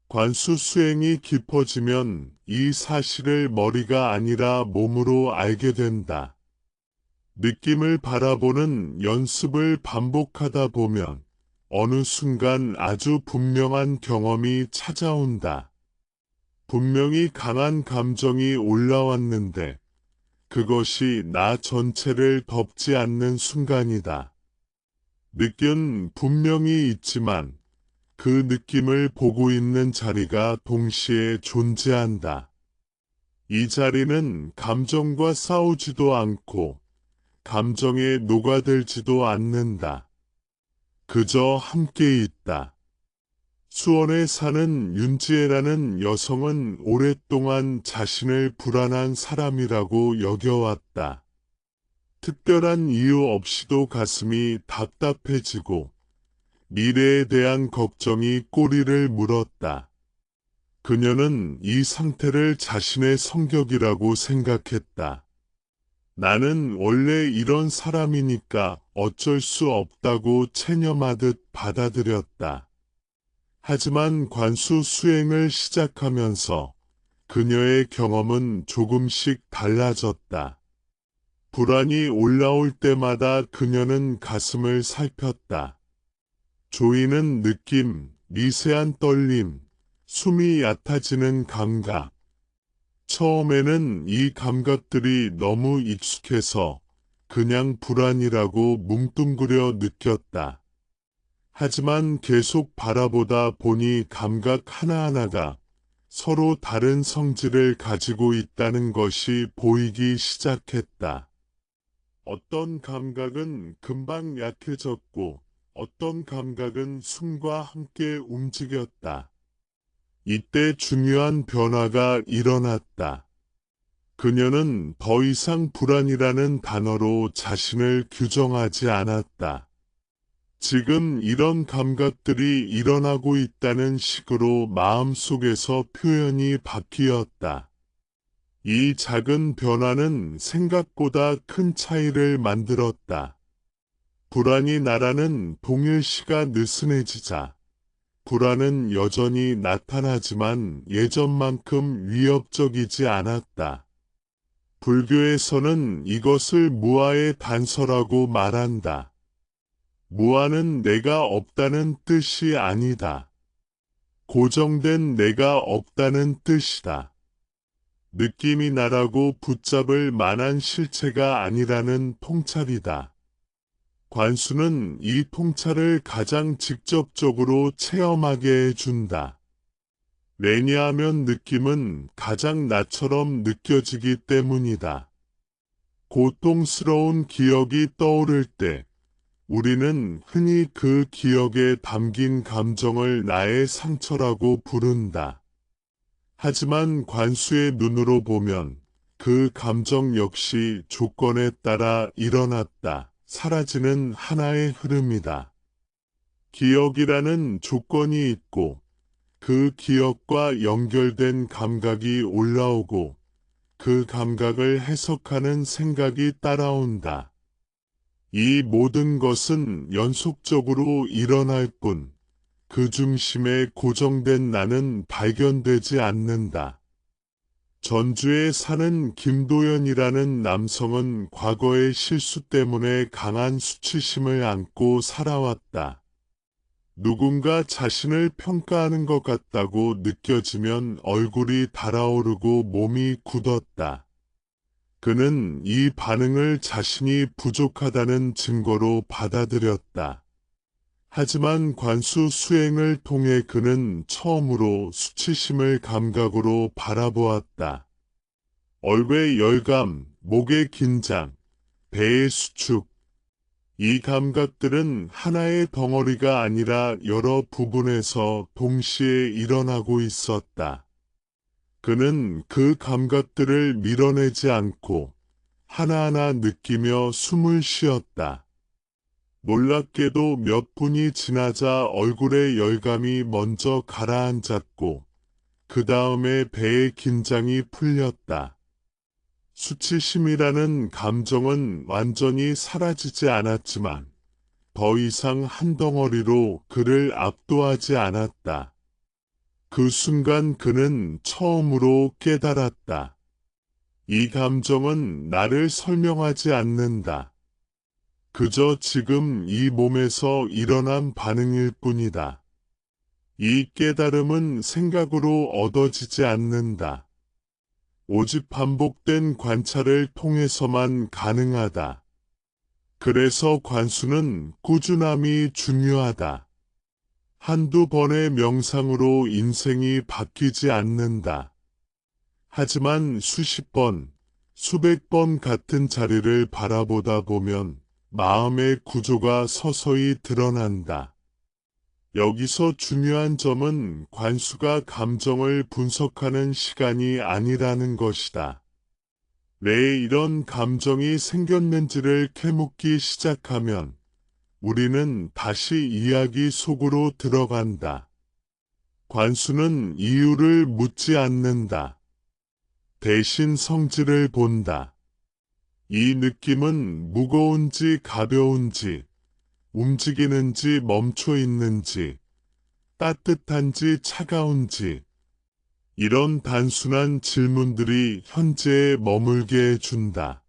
[SPEAKER 1] 관수 수행이 깊어지면 이 사실을 머리가 아니라 몸으로 알게 된다. 느낌을 바라보는 연습을 반복하다 보면 어느 순간 아주 분명한 경험이 찾아온다. 분명히 강한 감정이 올라왔는데 그것이 나 전체를 덮지 않는 순간이다. 느낌은 분명히 있지만 그 느낌을 보고 있는 자리가 동시에 존재한다. 이 자리는 감정과 싸우지도 않고 감정에 녹아들지도 않는다. 그저 함께 있다. 수원에 사는 윤지혜라는 여성은 오랫동안 자신을 불안한 사람이라고 여겨왔다. 특별한 이유 없이도 가슴이 답답해지고 미래에 대한 걱정이 꼬리를 물었다. 그녀는 이 상태를 자신의 성격이라고 생각했다. 나는 원래 이런 사람이니까 어쩔 수 없다고 체념하듯 받아들였다. 하지만 관수 수행을 시작하면서 그녀의 경험은 조금씩 달라졌다. 불안이 올라올 때마다 그녀는 가슴을 살폈다. 조이는 느낌, 미세한 떨림, 숨이 얕아지는 감각. 처음에는 이 감각들이 너무 익숙해서 그냥 불안이라고 뭉뚱그려 느꼈다. 하지만 계속 바라보다 보니 감각 하나하나가 서로 다른 성질을 가지고 있다는 것이 보이기 시작했다. 어떤 감각은 금방 약해졌고 어떤 감각은 숨과 함께 움직였다. 이때 중요한 변화가 일어났다. 그녀는 더 이상 불안이라는 단어로 자신을 규정하지 않았다. 지금 이런 감각들이 일어나고 있다는 식으로 마음속에서 표현이 바뀌었다. 이 작은 변화는 생각보다 큰 차이를 만들었다. 불안이 나라는 동일시가 느슨해지자 불안은 여전히 나타나지만 예전만큼 위협적이지 않았다. 불교에서는 이것을 무아의 단서라고 말한다. 무아는 내가 없다는 뜻이 아니다. 고정된 내가 없다는 뜻이다. 느낌이 나라고 붙잡을 만한 실체가 아니라는 통찰이다. 관수는 이 통찰을 가장 직접적으로 체험하게 해준다. 왜냐하면 느낌은 가장 나처럼 느껴지기 때문이다. 고통스러운 기억이 떠오를 때 우리는 흔히 그 기억에 담긴 감정을 나의 상처라고 부른다. 하지만 관수의 눈으로 보면 그 감정 역시 조건에 따라 일어났다. 사라지는 하나의 흐름이다. 기억이라는 조건이 있고 그 기억과 연결된 감각이 올라오고 그 감각을 해석하는 생각이 따라온다. 이 모든 것은 연속적으로 일어날 뿐 그 중심에 고정된 나는 발견되지 않는다. 전주에 사는 김도연이라는 남성은 과거의 실수 때문에 강한 수치심을 안고 살아왔다. 누군가 자신을 평가하는 것 같다고 느껴지면 얼굴이 달아오르고 몸이 굳었다. 그는 이 반응을 자신이 부족하다는 증거로 받아들였다. 하지만 관수 수행을 통해 그는 처음으로 수치심을 감각으로 바라보았다. 얼굴의 열감, 목의 긴장, 배의 수축. 이 감각들은 하나의 덩어리가 아니라 여러 부분에서 동시에 일어나고 있었다. 그는 그 감각들을 밀어내지 않고 하나하나 느끼며 숨을 쉬었다. 놀랍게도 몇 분이 지나자 얼굴의 열감이 먼저 가라앉았고 그 다음에 배의 긴장이 풀렸다. 수치심이라는 감정은 완전히 사라지지 않았지만 더 이상 한 덩어리로 그를 압도하지 않았다. 그 순간 그는 처음으로 깨달았다. 이 감정은 나를 설명하지 않는다. 그저 지금 이 몸에서 일어난 반응일 뿐이다. 이 깨달음은 생각으로 얻어지지 않는다. 오직 반복된 관찰을 통해서만 가능하다. 그래서 관수는 꾸준함이 중요하다. 한두 번의 명상으로 인생이 바뀌지 않는다. 하지만 수십 번, 수백 번 같은 자리를 바라보다 보면 마음의 구조가 서서히 드러난다. 여기서 중요한 점은 관수가 감정을 분석하는 시간이 아니라는 것이다. 왜 이런 감정이 생겼는지를 캐묻기 시작하면 우리는 다시 이야기 속으로 들어간다. 관수는 이유를 묻지 않는다. 대신 성질을 본다. 이 느낌은 무거운지 가벼운지, 움직이는지 멈춰 있는지, 따뜻한지 차가운지, 이런 단순한 질문들이 현재에 머물게 해준다.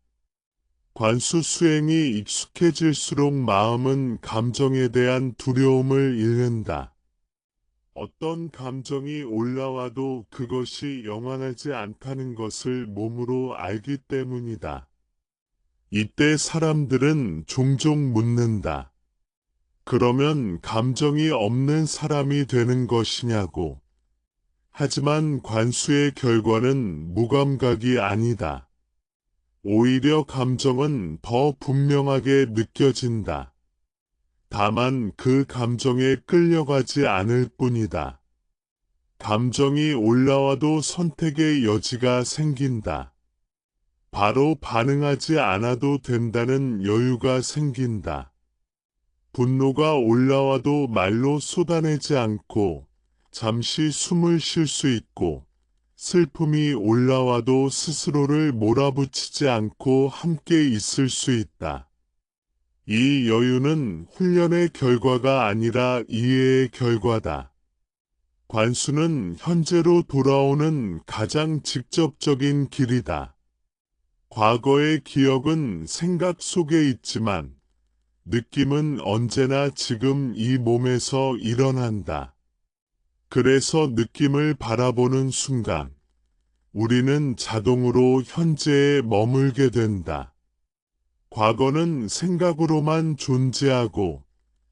[SPEAKER 1] 관수 수행이 익숙해질수록 마음은 감정에 대한 두려움을 잃는다. 어떤 감정이 올라와도 그것이 영원하지 않다는 것을 몸으로 알기 때문이다. 이때 사람들은 종종 묻는다. 그러면 감정이 없는 사람이 되는 것이냐고. 하지만 관수의 결과는 무감각이 아니다. 오히려 감정은 더 분명하게 느껴진다. 다만 그 감정에 끌려가지 않을 뿐이다. 감정이 올라와도 선택의 여지가 생긴다. 바로 반응하지 않아도 된다는 여유가 생긴다. 분노가 올라와도 말로 쏟아내지 않고 잠시 숨을 쉴 수 있고 슬픔이 올라와도 스스로를 몰아붙이지 않고 함께 있을 수 있다. 이 여유는 훈련의 결과가 아니라 이해의 결과다. 관수는 현재로 돌아오는 가장 직접적인 길이다. 과거의 기억은 생각 속에 있지만 느낌은 언제나 지금 이 몸에서 일어난다. 그래서 느낌을 바라보는 순간 우리는 자동으로 현재에 머물게 된다. 과거는 생각으로만 존재하고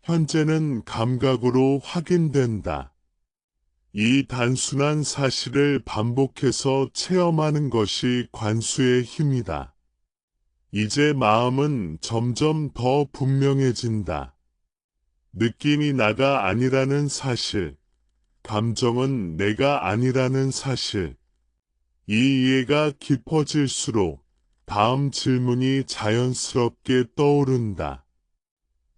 [SPEAKER 1] 현재는 감각으로 확인된다. 이 단순한 사실을 반복해서 체험하는 것이 관수의 힘이다. 이제 마음은 점점 더 분명해진다. 느낌이 나가 아니라는 사실, 감정은 내가 아니라는 사실. 이 이해가 깊어질수록 다음 질문이 자연스럽게 떠오른다.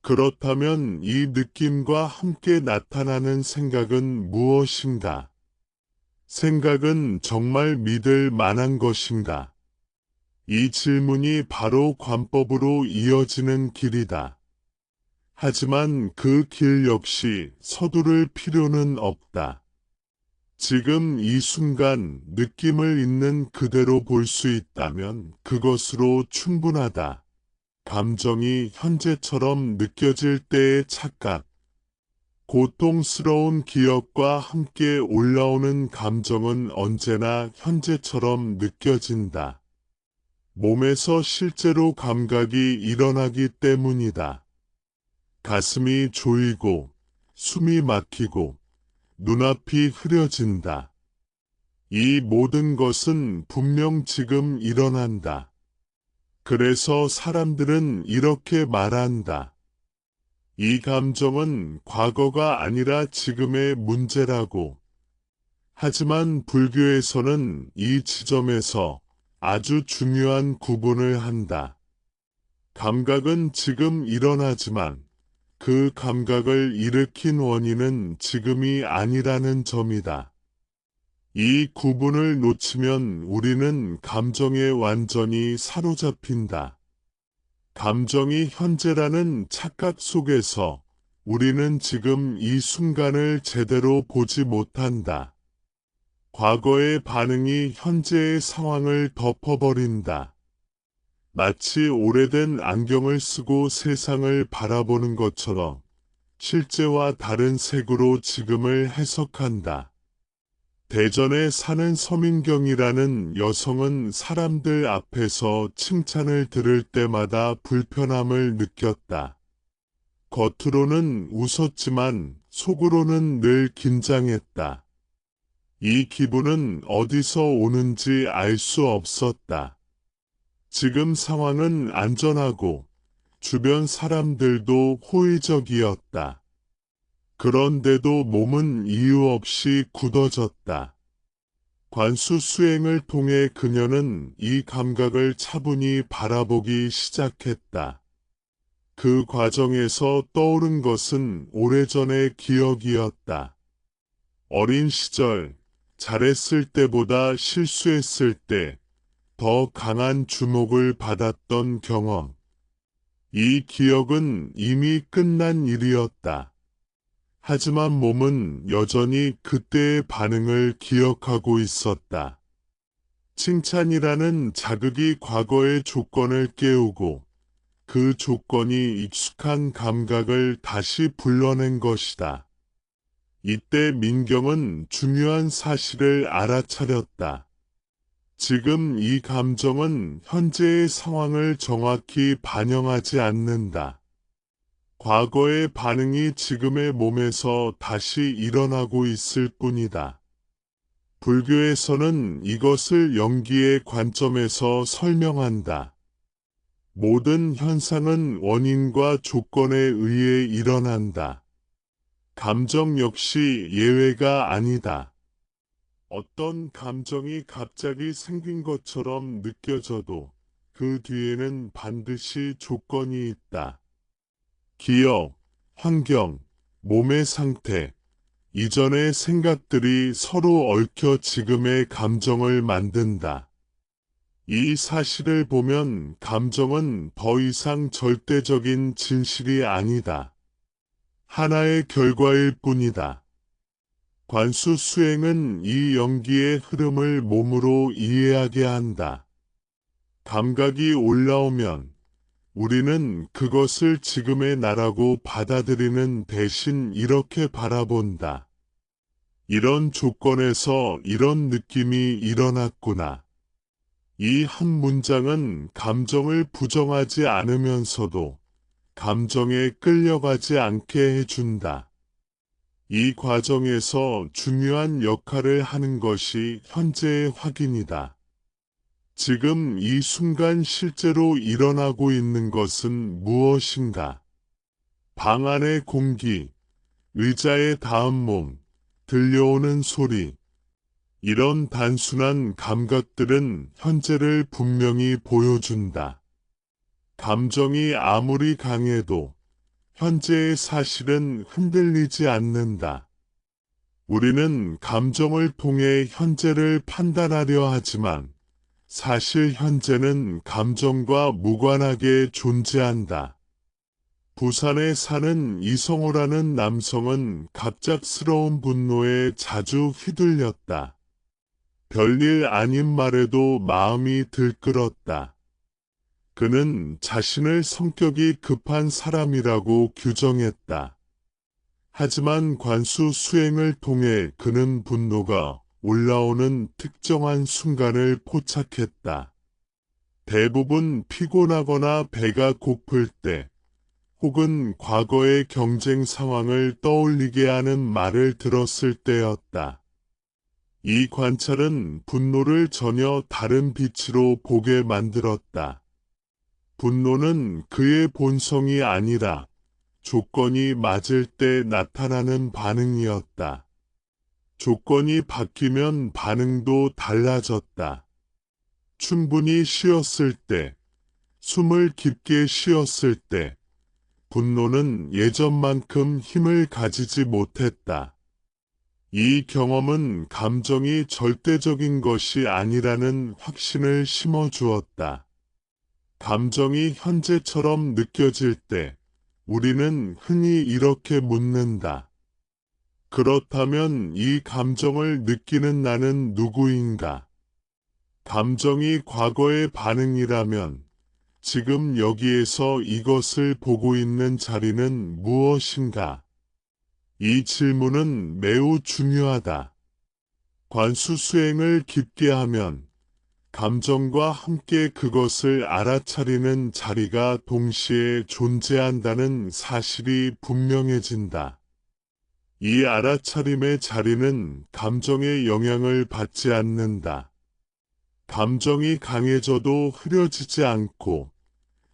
[SPEAKER 1] 그렇다면 이 느낌과 함께 나타나는 생각은 무엇인가? 생각은 정말 믿을 만한 것인가? 이 질문이 바로 관법으로 이어지는 길이다. 하지만 그 길 역시 서두를 필요는 없다. 지금 이 순간 느낌을 있는 그대로 볼 수 있다면 그것으로 충분하다. 감정이 현재처럼 느껴질 때의 착각. 고통스러운 기억과 함께 올라오는 감정은 언제나 현재처럼 느껴진다. 몸에서 실제로 감각이 일어나기 때문이다. 가슴이 조이고, 숨이 막히고, 눈앞이 흐려진다. 이 모든 것은 분명 지금 일어난다. 그래서 사람들은 이렇게 말한다. 이 감정은 과거가 아니라 지금의 문제라고. 하지만 불교에서는 이 지점에서 아주 중요한 구분을 한다. 감각은 지금 일어나지만 그 감각을 일으킨 원인은 지금이 아니라는 점이다. 이 구분을 놓치면 우리는 감정에 완전히 사로잡힌다. 감정이 현재라는 착각 속에서 우리는 지금 이 순간을 제대로 보지 못한다. 과거의 반응이 현재의 상황을 덮어버린다. 마치 오래된 안경을 쓰고 세상을 바라보는 것처럼 실제와 다른 색으로 지금을 해석한다. 대전에 사는 서민경이라는 여성은 사람들 앞에서 칭찬을 들을 때마다 불편함을 느꼈다. 겉으로는 웃었지만 속으로는 늘 긴장했다. 이 기분은 어디서 오는지 알 수 없었다. 지금 상황은 안전하고 주변 사람들도 호의적이었다. 그런데도 몸은 이유 없이 굳어졌다. 관수 수행을 통해 그녀는 이 감각을 차분히 바라보기 시작했다. 그 과정에서 떠오른 것은 오래전의 기억이었다. 어린 시절, 잘했을 때보다 실수했을 때 더 강한 주목을 받았던 경험. 이 기억은 이미 끝난 일이었다. 하지만 몸은 여전히 그때의 반응을 기억하고 있었다. 칭찬이라는 자극이 과거의 조건을 깨우고 그 조건이 익숙한 감각을 다시 불러낸 것이다. 이때 민경은 중요한 사실을 알아차렸다. 지금 이 감정은 현재의 상황을 정확히 반영하지 않는다. 과거의 반응이 지금의 몸에서 다시 일어나고 있을 뿐이다. 불교에서는 이것을 영기의 관점에서 설명한다. 모든 현상은 원인과 조건에 의해 일어난다. 감정 역시 예외가 아니다. 어떤 감정이 갑자기 생긴 것처럼 느껴져도 그 뒤에는 반드시 조건이 있다. 기억, 환경, 몸의 상태, 이전의 생각들이 서로 얽혀 지금의 감정을 만든다. 이 사실을 보면 감정은 더 이상 절대적인 진실이 아니다. 하나의 결과일 뿐이다. 관수 수행은 이 연기의 흐름을 몸으로 이해하게 한다. 감각이 올라오면 우리는 그것을 지금의 나라고 받아들이는 대신 이렇게 바라본다. 이런 조건에서 이런 느낌이 일어났구나. 이 한 문장은 감정을 부정하지 않으면서도 감정에 끌려가지 않게 해준다. 이 과정에서 중요한 역할을 하는 것이 현재의 확인이다. 지금 이 순간 실제로 일어나고 있는 것은 무엇인가? 방 안의 공기, 의자의 닿은 몸, 들려오는 소리. 이런 단순한 감각들은 현재를 분명히 보여준다. 감정이 아무리 강해도 현재의 사실은 흔들리지 않는다. 우리는 감정을 통해 현재를 판단하려 하지만 사실 현재는 감정과 무관하게 존재한다. 부산에 사는 이성호라는 남성은 갑작스러운 분노에 자주 휘둘렸다. 별일 아닌 말에도 마음이 들끓었다. 그는 자신을 성격이 급한 사람이라고 규정했다. 하지만 관수 수행을 통해 그는 분노가 올라오는 특정한 순간을 포착했다. 대부분 피곤하거나 배가 고플 때, 혹은 과거의 경쟁 상황을 떠올리게 하는 말을 들었을 때였다. 이 관찰은 분노를 전혀 다른 빛으로 보게 만들었다. 분노는 그의 본성이 아니라 조건이 맞을 때 나타나는 반응이었다. 조건이 바뀌면 반응도 달라졌다. 충분히 쉬었을 때, 숨을 깊게 쉬었을 때, 분노는 예전만큼 힘을 가지지 못했다. 이 경험은 감정이 절대적인 것이 아니라는 확신을 심어주었다. 감정이 현재처럼 느껴질 때, 우리는 흔히 이렇게 묻는다. 그렇다면 이 감정을 느끼는 나는 누구인가? 감정이 과거의 반응이라면 지금 여기에서 이것을 보고 있는 자리는 무엇인가? 이 질문은 매우 중요하다. 관수 수행을 깊게 하면 감정과 함께 그것을 알아차리는 자리가 동시에 존재한다는 사실이 분명해진다. 이 알아차림의 자리는 감정의 영향을 받지 않는다. 감정이 강해져도 흐려지지 않고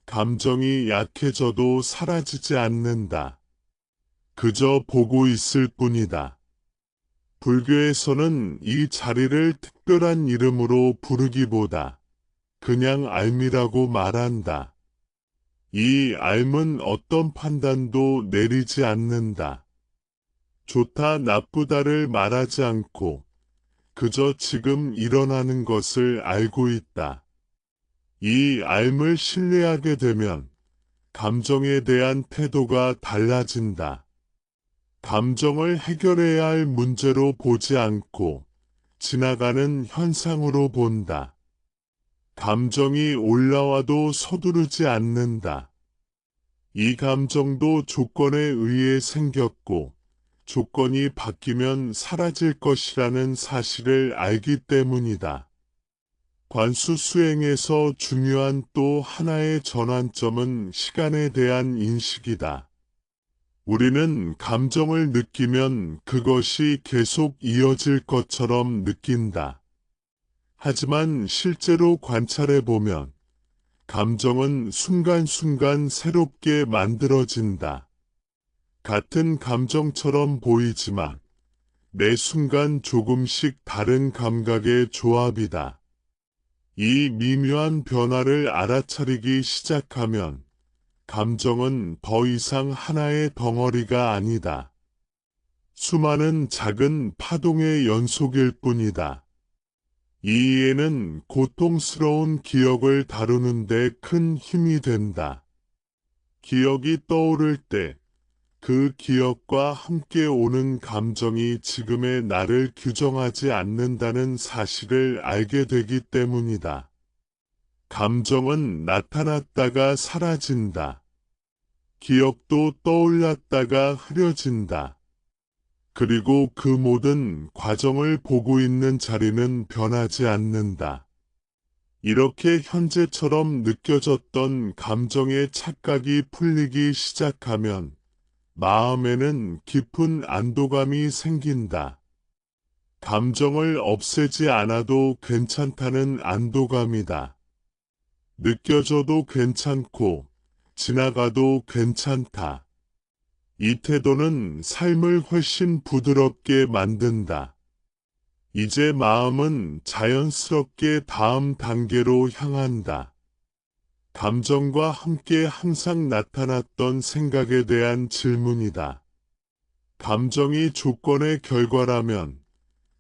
[SPEAKER 1] 감정이 약해져도 사라지지 않는다. 그저 보고 있을 뿐이다. 불교에서는 이 자리를 특별한 이름으로 부르기보다 그냥 알미라고 말한다. 이 알은 어떤 판단도 내리지 않는다. 좋다 나쁘다를 말하지 않고 그저 지금 일어나는 것을 알고 있다. 이 알을 신뢰하게 되면 감정에 대한 태도가 달라진다. 감정을 해결해야 할 문제로 보지 않고 지나가는 현상으로 본다. 감정이 올라와도 서두르지 않는다. 이 감정도 조건에 의해 생겼고 조건이 바뀌면 사라질 것이라는 사실을 알기 때문이다. 관수 수행에서 중요한 또 하나의 전환점은 시간에 대한 인식이다. 우리는 감정을 느끼면 그것이 계속 이어질 것처럼 느낀다. 하지만 실제로 관찰해보면 감정은 순간순간 새롭게 만들어진다. 같은 감정처럼 보이지만 매 순간 조금씩 다른 감각의 조합이다. 이 미묘한 변화를 알아차리기 시작하면 감정은 더 이상 하나의 덩어리가 아니다. 수많은 작은 파동의 연속일 뿐이다. 이 이해는 고통스러운 기억을 다루는 데 큰 힘이 된다. 기억이 떠오를 때 그 기억과 함께 오는 감정이 지금의 나를 규정하지 않는다는 사실을 알게 되기 때문이다. 감정은 나타났다가 사라진다. 기억도 떠올랐다가 흐려진다. 그리고 그 모든 과정을 보고 있는 자리는 변하지 않는다. 이렇게 현재처럼 느껴졌던 감정의 착각이 풀리기 시작하면 마음에는 깊은 안도감이 생긴다. 감정을 없애지 않아도 괜찮다는 안도감이다. 느껴져도 괜찮고 지나가도 괜찮다. 이 태도는 삶을 훨씬 부드럽게 만든다. 이제 마음은 자연스럽게 다음 단계로 향한다. 감정과 함께 항상 나타났던 생각에 대한 질문이다. 감정이 조건의 결과라면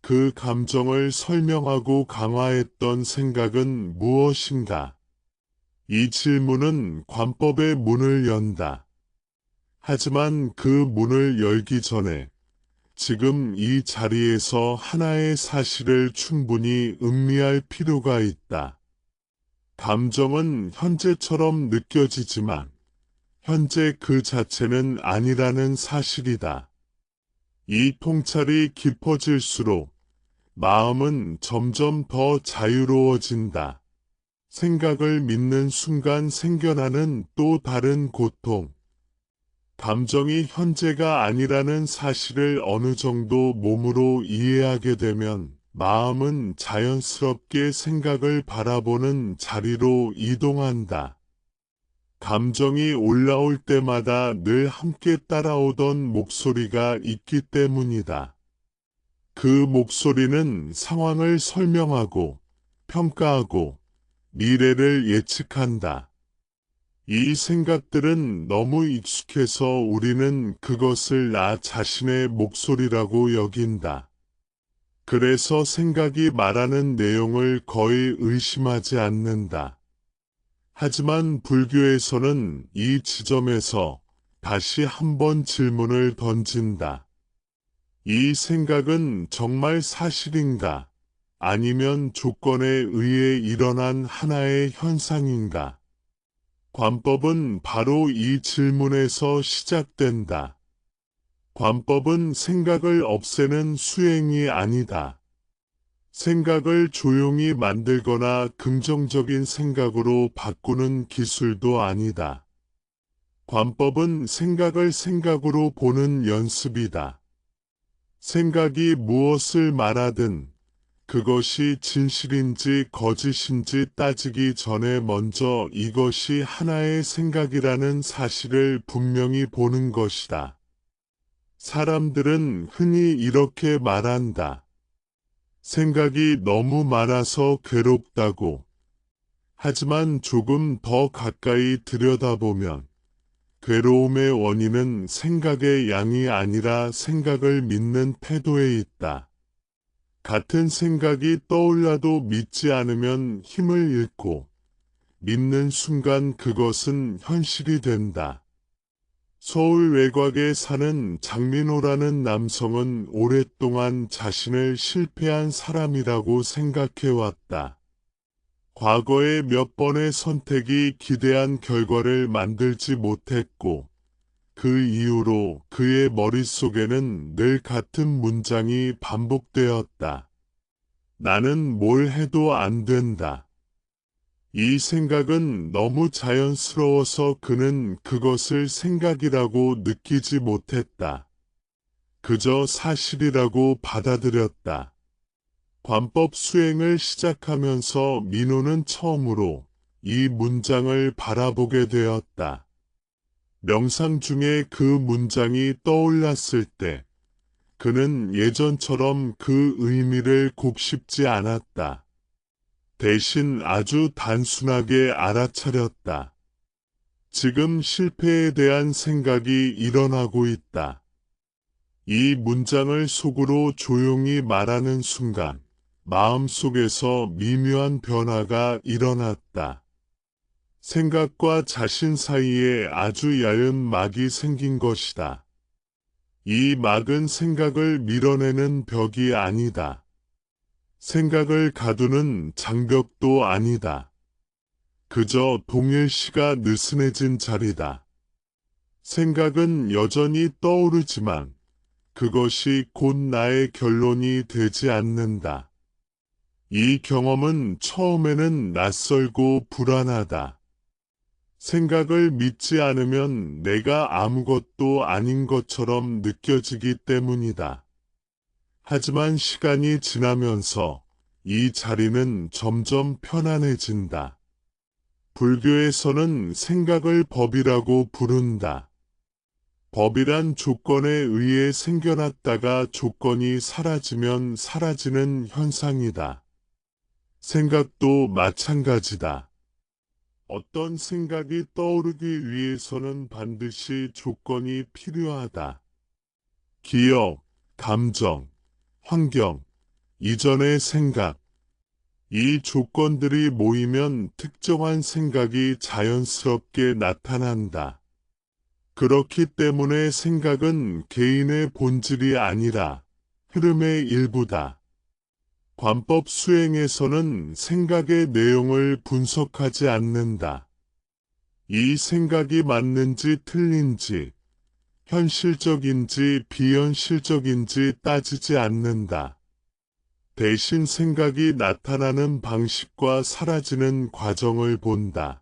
[SPEAKER 1] 그 감정을 설명하고 강화했던 생각은 무엇인가? 이 질문은 관법의 문을 연다. 하지만 그 문을 열기 전에 지금 이 자리에서 하나의 사실을 충분히 음미할 필요가 있다. 감정은 현재처럼 느껴지지만 현재 그 자체는 아니라는 사실이다. 이 통찰이 깊어질수록 마음은 점점 더 자유로워진다. 생각을 믿는 순간 생겨나는 또 다른 고통. 감정이 현재가 아니라는 사실을 어느 정도 몸으로 이해하게 되면 마음은 자연스럽게 생각을 바라보는 자리로 이동한다. 감정이 올라올 때마다 늘 함께 따라오던 목소리가 있기 때문이다. 그 목소리는 상황을 설명하고 평가하고 미래를 예측한다. 이 생각들은 너무 익숙해서 우리는 그것을 나 자신의 목소리라고 여긴다. 그래서 생각이 말하는 내용을 거의 의심하지 않는다. 하지만 불교에서는 이 지점에서 다시 한번 질문을 던진다. 이 생각은 정말 사실인가? 아니면 조건에 의해 일어난 하나의 현상인가? 관법은 바로 이 질문에서 시작된다. 관법은 생각을 없애는 수행이 아니다. 생각을 조용히 만들거나 긍정적인 생각으로 바꾸는 기술도 아니다. 관법은 생각을 생각으로 보는 연습이다. 생각이 무엇을 말하든 그것이 진실인지 거짓인지 따지기 전에 먼저 이것이 하나의 생각이라는 사실을 분명히 보는 것이다. 사람들은 흔히 이렇게 말한다. 생각이 너무 많아서 괴롭다고. 하지만 조금 더 가까이 들여다보면 괴로움의 원인은 생각의 양이 아니라 생각을 믿는 태도에 있다. 같은 생각이 떠올라도 믿지 않으면 힘을 잃고 믿는 순간 그것은 현실이 된다. 서울 외곽에 사는 장민호라는 남성은 오랫동안 자신을 실패한 사람이라고 생각해왔다. 과거의 몇 번의 선택이 기대한 결과를 만들지 못했고 그 이후로 그의 머릿속에는 늘 같은 문장이 반복되었다. 나는 뭘 해도 안 된다. 이 생각은 너무 자연스러워서 그는 그것을 생각이라고 느끼지 못했다. 그저 사실이라고 받아들였다. 관법 수행을 시작하면서 민호는 처음으로 이 문장을 바라보게 되었다. 명상 중에 그 문장이 떠올랐을 때 그는 예전처럼 그 의미를 곱씹지 않았다. 대신 아주 단순하게 알아차렸다. 지금 실패에 대한 생각이 일어나고 있다. 이 문장을 속으로 조용히 말하는 순간 마음속에서 미묘한 변화가 일어났다. 생각과 자신 사이에 아주 얇은 막이 생긴 것이다. 이 막은 생각을 밀어내는 벽이 아니다. 생각을 가두는 장벽도 아니다. 그저 동일시가 느슨해진 자리다. 생각은 여전히 떠오르지만 그것이 곧 나의 결론이 되지 않는다. 이 경험은 처음에는 낯설고 불안하다. 생각을 믿지 않으면 내가 아무것도 아닌 것처럼 느껴지기 때문이다. 하지만 시간이 지나면서 이 자리는 점점 편안해진다. 불교에서는 생각을 법이라고 부른다. 법이란 조건에 의해 생겨났다가 조건이 사라지면 사라지는 현상이다. 생각도 마찬가지다. 어떤 생각이 떠오르기 위해서는 반드시 조건이 필요하다. 기억, 감정, 환경, 이전의 생각. 이 조건들이 모이면 특정한 생각이 자연스럽게 나타난다. 그렇기 때문에 생각은 개인의 본질이 아니라 흐름의 일부다. 관법 수행에서는 생각의 내용을 분석하지 않는다. 이 생각이 맞는지 틀린지, 현실적인지 비현실적인지 따지지 않는다. 대신 생각이 나타나는 방식과 사라지는 과정을 본다.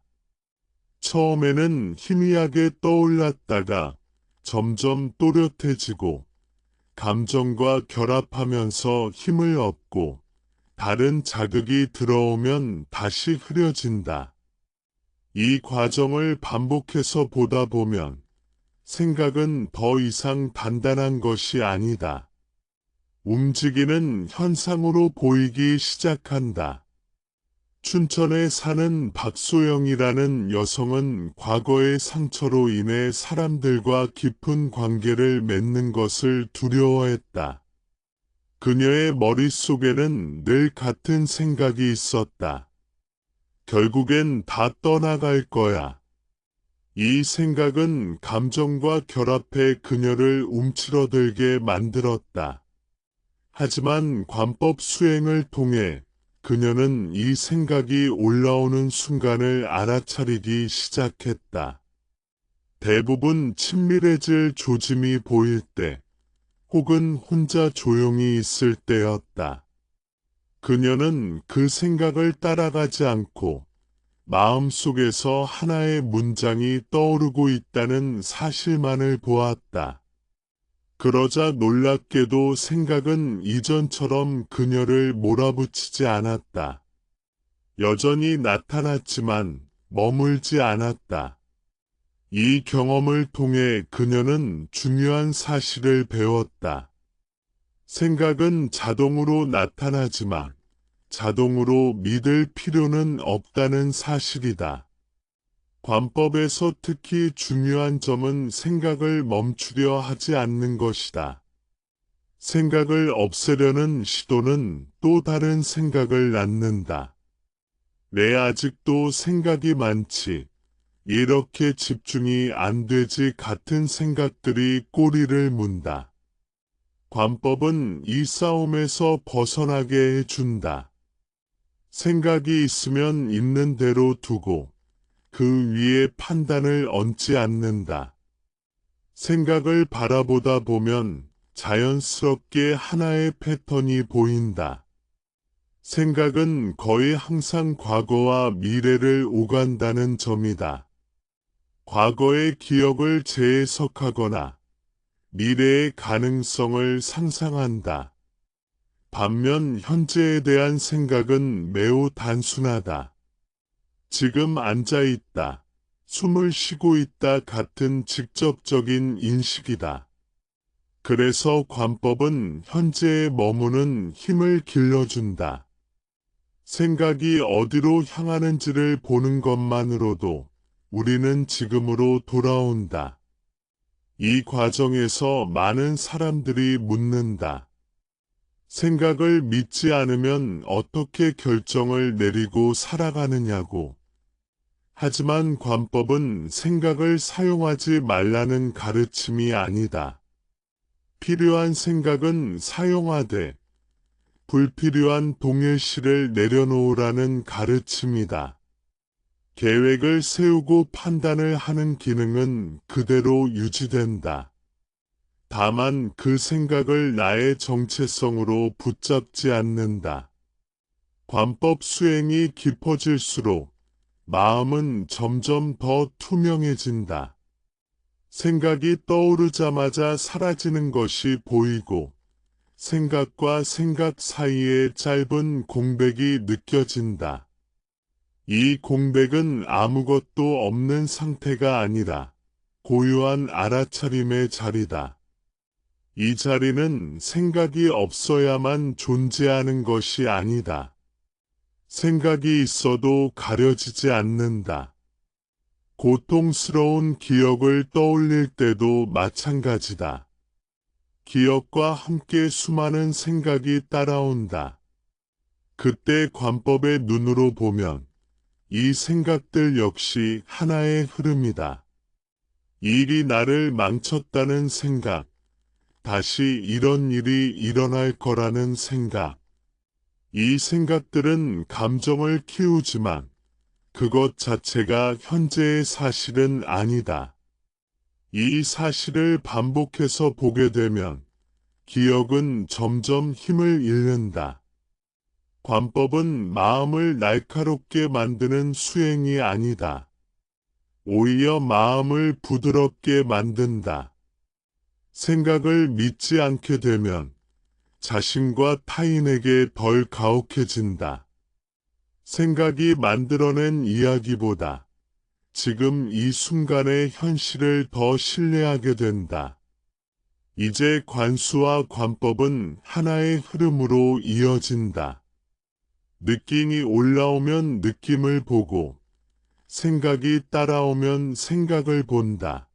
[SPEAKER 1] 처음에는 희미하게 떠올랐다가 점점 또렷해지고 감정과 결합하면서 힘을 얻고 다른 자극이 들어오면 다시 흐려진다. 이 과정을 반복해서 보다 보면 생각은 더 이상 단단한 것이 아니다. 움직이는 현상으로 보이기 시작한다. 춘천에 사는 박소영이라는 여성은 과거의 상처로 인해 사람들과 깊은 관계를 맺는 것을 두려워했다. 그녀의 머릿속에는 늘 같은 생각이 있었다. 결국엔 다 떠나갈 거야. 이 생각은 감정과 결합해 그녀를 움츠러들게 만들었다. 하지만 관법 수행을 통해 그녀는 이 생각이 올라오는 순간을 알아차리기 시작했다. 대부분 친밀해질 조짐이 보일 때, 혹은 혼자 조용히 있을 때였다. 그녀는 그 생각을 따라가지 않고 마음속에서 하나의 문장이 떠오르고 있다는 사실만을 보았다. 그러자 놀랍게도 생각은 이전처럼 그녀를 몰아붙이지 않았다. 여전히 나타났지만 머물지 않았다. 이 경험을 통해 그녀는 중요한 사실을 배웠다. 생각은 자동으로 나타나지만 자동으로 믿을 필요는 없다는 사실이다. 관법에서 특히 중요한 점은 생각을 멈추려 하지 않는 것이다. 생각을 없애려는 시도는 또 다른 생각을 낳는다. 내 아직도 생각이 많지. 이렇게 집중이 안 되지 같은 생각들이 꼬리를 문다. 관법은 이 싸움에서 벗어나게 해준다. 생각이 있으면 있는 대로 두고 그 위에 판단을 얹지 않는다. 생각을 바라보다 보면 자연스럽게 하나의 패턴이 보인다. 생각은 거의 항상 과거와 미래를 오간다는 점이다. 과거의 기억을 재해석하거나 미래의 가능성을 상상한다. 반면 현재에 대한 생각은 매우 단순하다. 지금 앉아 있다, 숨을 쉬고 있다 같은 직접적인 인식이다. 그래서 관법은 현재에 머무는 힘을 길러준다. 생각이 어디로 향하는지를 보는 것만으로도 우리는 지금으로 돌아온다. 이 과정에서 많은 사람들이 묻는다. 생각을 믿지 않으면 어떻게 결정을 내리고 살아가느냐고. 하지만 관법은 생각을 사용하지 말라는 가르침이 아니다. 필요한 생각은 사용하되 불필요한 동일시를 내려놓으라는 가르침이다. 계획을 세우고 판단을 하는 기능은 그대로 유지된다. 다만 그 생각을 나의 정체성으로 붙잡지 않는다. 관법 수행이 깊어질수록 마음은 점점 더 투명해진다. 생각이 떠오르자마자 사라지는 것이 보이고 생각과 생각 사이에 짧은 공백이 느껴진다. 이 공백은 아무것도 없는 상태가 아니라 고유한 알아차림의 자리다. 이 자리는 생각이 없어야만 존재하는 것이 아니다. 생각이 있어도 가려지지 않는다. 고통스러운 기억을 떠올릴 때도 마찬가지다. 기억과 함께 수많은 생각이 따라온다. 그때 관법의 눈으로 보면 이 생각들 역시 하나의 흐름이다. 이 일이 나를 망쳤다는 생각, 다시 이런 일이 일어날 거라는 생각. 이 생각들은 감정을 키우지만 그것 자체가 현재의 사실은 아니다. 이 사실을 반복해서 보게 되면 기억은 점점 힘을 잃는다. 관법은 마음을 날카롭게 만드는 수행이 아니다. 오히려 마음을 부드럽게 만든다. 생각을 믿지 않게 되면 자신과 타인에게 덜 가혹해진다. 생각이 만들어낸 이야기보다 지금 이 순간의 현실을 더 신뢰하게 된다. 이제 관수와 관법은 하나의 흐름으로 이어진다. 느낌이 올라오면 느낌을 보고 생각이 따라오면 생각을 본다.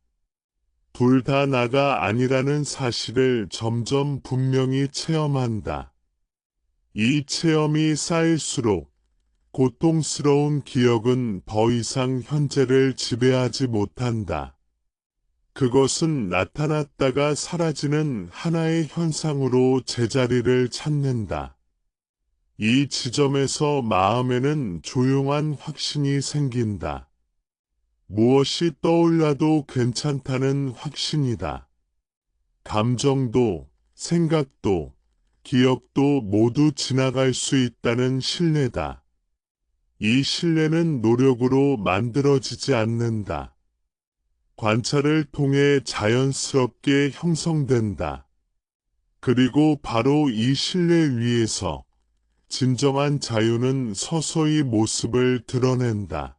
[SPEAKER 1] 둘 다 나가 아니라는 사실을 점점 분명히 체험한다. 이 체험이 쌓일수록 고통스러운 기억은 더 이상 현재를 지배하지 못한다. 그것은 나타났다가 사라지는 하나의 현상으로 제자리를 찾는다. 이 지점에서 마음에는 조용한 확신이 생긴다. 무엇이 떠올라도 괜찮다는 확신이다. 감정도, 생각도, 기억도 모두 지나갈 수 있다는 신뢰다. 이 신뢰는 노력으로 만들어지지 않는다. 관찰을 통해 자연스럽게 형성된다. 그리고 바로 이 신뢰 위에서 진정한 자유는 서서히 모습을 드러낸다.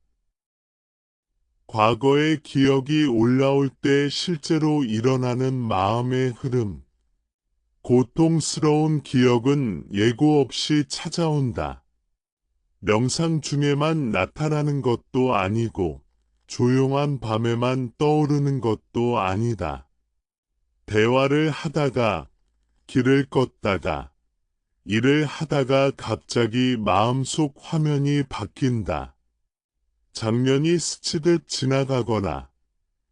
[SPEAKER 1] 과거의 기억이 올라올 때 실제로 일어나는 마음의 흐름. 고통스러운 기억은 예고 없이 찾아온다. 명상 중에만 나타나는 것도 아니고 조용한 밤에만 떠오르는 것도 아니다. 대화를 하다가, 길을 걷다가, 일을 하다가 갑자기 마음속 화면이 바뀐다. 장면이 스치듯 지나가거나,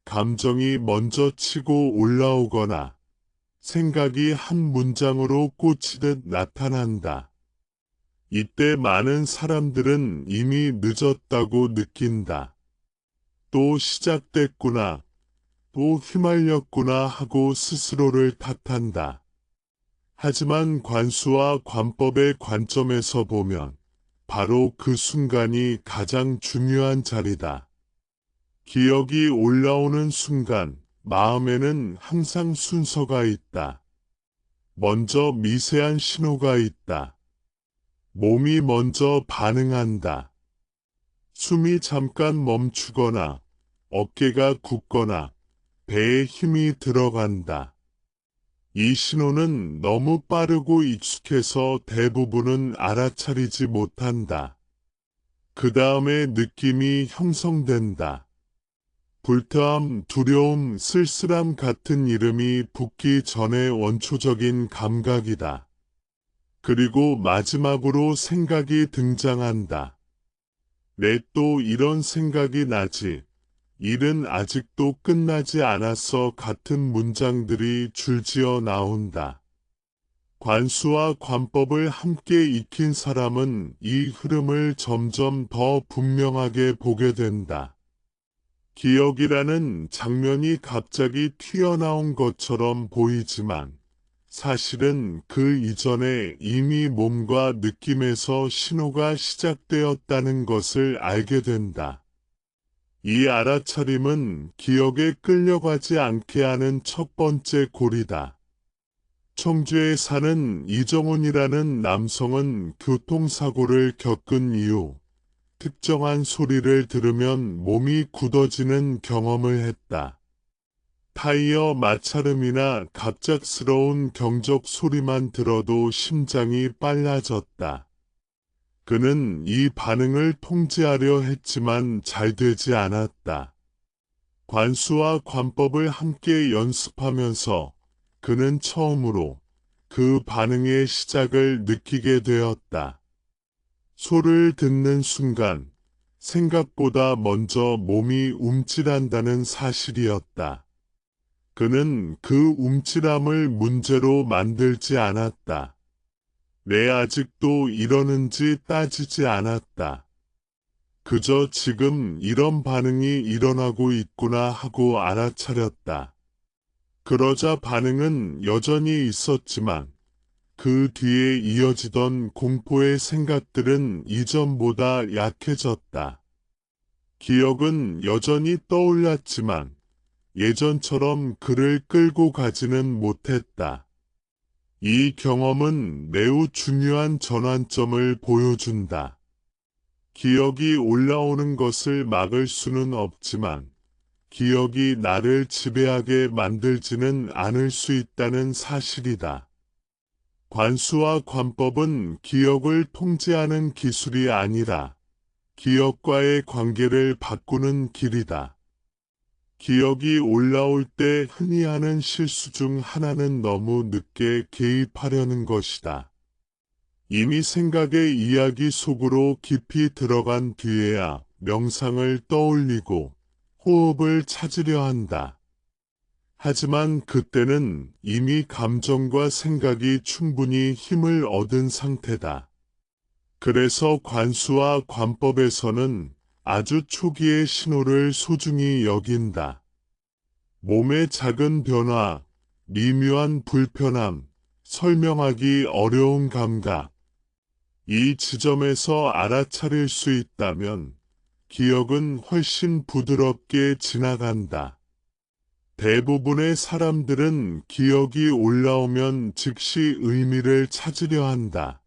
[SPEAKER 1] 감정이 먼저 치고 올라오거나, 생각이 한 문장으로 꽂히듯 나타난다. 이때 많은 사람들은 이미 늦었다고 느낀다. 또 시작됐구나, 또 휘말렸구나 하고 스스로를 탓한다. 하지만 관수와 관법의 관점에서 보면 바로 그 순간이 가장 중요한 자리다. 기억이 올라오는 순간 마음에는 항상 순서가 있다. 먼저 미세한 신호가 있다. 몸이 먼저 반응한다. 숨이 잠깐 멈추거나 어깨가 굳거나 배에 힘이 들어간다. 이 신호는 너무 빠르고 익숙해서 대부분은 알아차리지 못한다. 그 다음에 느낌이 형성된다. 불쾌함, 두려움, 쓸쓸함 같은 이름이 붙기 전의 원초적인 감각이다. 그리고 마지막으로 생각이 등장한다. 왜 또 이런 생각이 나지? 일은 아직도 끝나지 않았어 같은 문장들이 줄지어 나온다. 관수와 관법을 함께 익힌 사람은 이 흐름을 점점 더 분명하게 보게 된다. 기억이라는 장면이 갑자기 튀어나온 것처럼 보이지만 사실은 그 이전에 이미 몸과 느낌에서 신호가 시작되었다는 것을 알게 된다. 이 알아차림은 기억에 끌려가지 않게 하는 첫 번째 고리다. 청주에 사는 이정훈이라는 남성은 교통사고를 겪은 이후 특정한 소리를 들으면 몸이 굳어지는 경험을 했다. 타이어 마찰음이나 갑작스러운 경적 소리만 들어도 심장이 빨라졌다. 그는 이 반응을 통제하려 했지만 잘 되지 않았다. 관수와 관법을 함께 연습하면서 그는 처음으로 그 반응의 시작을 느끼게 되었다. 소를 듣는 순간 생각보다 먼저 몸이 움찔한다는 사실이었다. 그는 그 움찔함을 문제로 만들지 않았다. 왜 아직도 이러는지 따지지 않았다. 그저 지금 이런 반응이 일어나고 있구나 하고 알아차렸다. 그러자 반응은 여전히 있었지만 그 뒤에 이어지던 공포의 생각들은 이전보다 약해졌다. 기억은 여전히 떠올랐지만 예전처럼 그를 끌고 가지는 못했다. 이 경험은 매우 중요한 전환점을 보여준다. 기억이 올라오는 것을 막을 수는 없지만 기억이 나를 지배하게 만들지는 않을 수 있다는 사실이다. 관수와 관법은 기억을 통제하는 기술이 아니라 기억과의 관계를 바꾸는 길이다. 기억이 올라올 때 흔히 하는 실수 중 하나는 너무 늦게 개입하려는 것이다. 이미 생각의 이야기 속으로 깊이 들어간 뒤에야 명상을 떠올리고 호흡을 찾으려 한다. 하지만 그때는 이미 감정과 생각이 충분히 힘을 얻은 상태다. 그래서 관수와 관법에서는 아주 초기의 신호를 소중히 여긴다. 몸의 작은 변화, 미묘한 불편함, 설명하기 어려운 감각. 이 지점에서 알아차릴 수 있다면 기억은 훨씬 부드럽게 지나간다. 대부분의 사람들은 기억이 올라오면 즉시 의미를 찾으려 한다.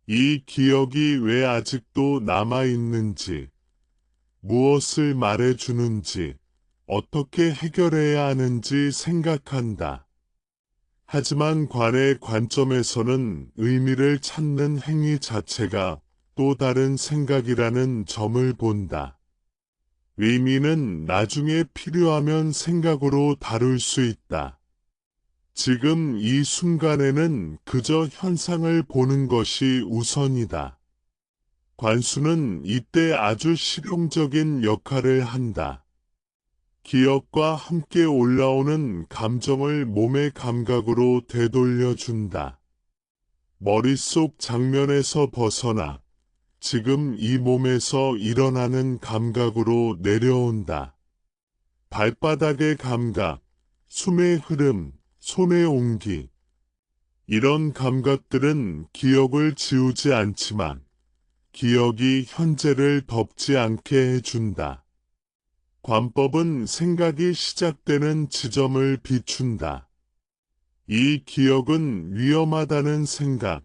[SPEAKER 1] 이 기억이 왜 아직도 남아있는지, 무엇을 말해주는지, 어떻게 해결해야 하는지 생각한다. 하지만 관의 관점에서는 의미를 찾는 행위 자체가 또 다른 생각이라는 점을 본다. 의미는 나중에 필요하면 생각으로 다룰 수 있다. 지금 이 순간에는 그저 현상을 보는 것이 우선이다. 관수는 이때 아주 실용적인 역할을 한다. 기억과 함께 올라오는 감정을 몸의 감각으로 되돌려준다. 머릿속 장면에서 벗어나 지금 이 몸에서 일어나는 감각으로 내려온다. 발바닥의 감각, 숨의 흐름, 손의 온기. 이런 감각들은 기억을 지우지 않지만 기억이 현재를 덮지 않게 해준다. 관법은 생각이 시작되는 지점을 비춘다. 이 기억은 위험하다는 생각,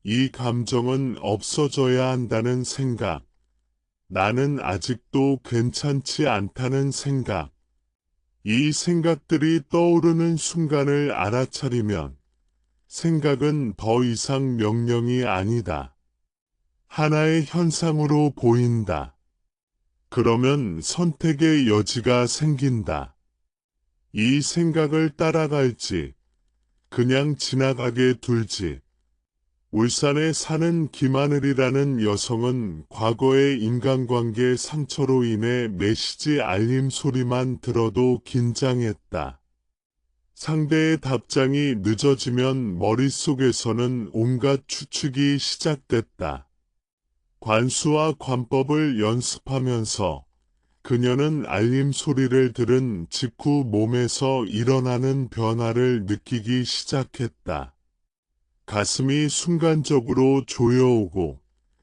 [SPEAKER 1] 이 감정은 없어져야 한다는 생각, 나는 아직도 괜찮지 않다는 생각. 이 생각들이 떠오르는 순간을 알아차리면 생각은 더 이상 명령이 아니다. 하나의 현상으로 보인다. 그러면 선택의 여지가 생긴다. 이 생각을 따라갈지, 그냥 지나가게 둘지. 울산에 사는 김하늘이라는 여성은 과거의 인간관계 상처로 인해 메시지 알림 소리만 들어도 긴장했다. 상대의 답장이 늦어지면 머릿속에서는 온갖 추측이 시작됐다. 관수와 관법을 연습하면서 그녀는 알림 소리를 들은 직후 몸에서 일어나는 변화를 느끼기 시작했다. 가슴이 순간적으로 조여오고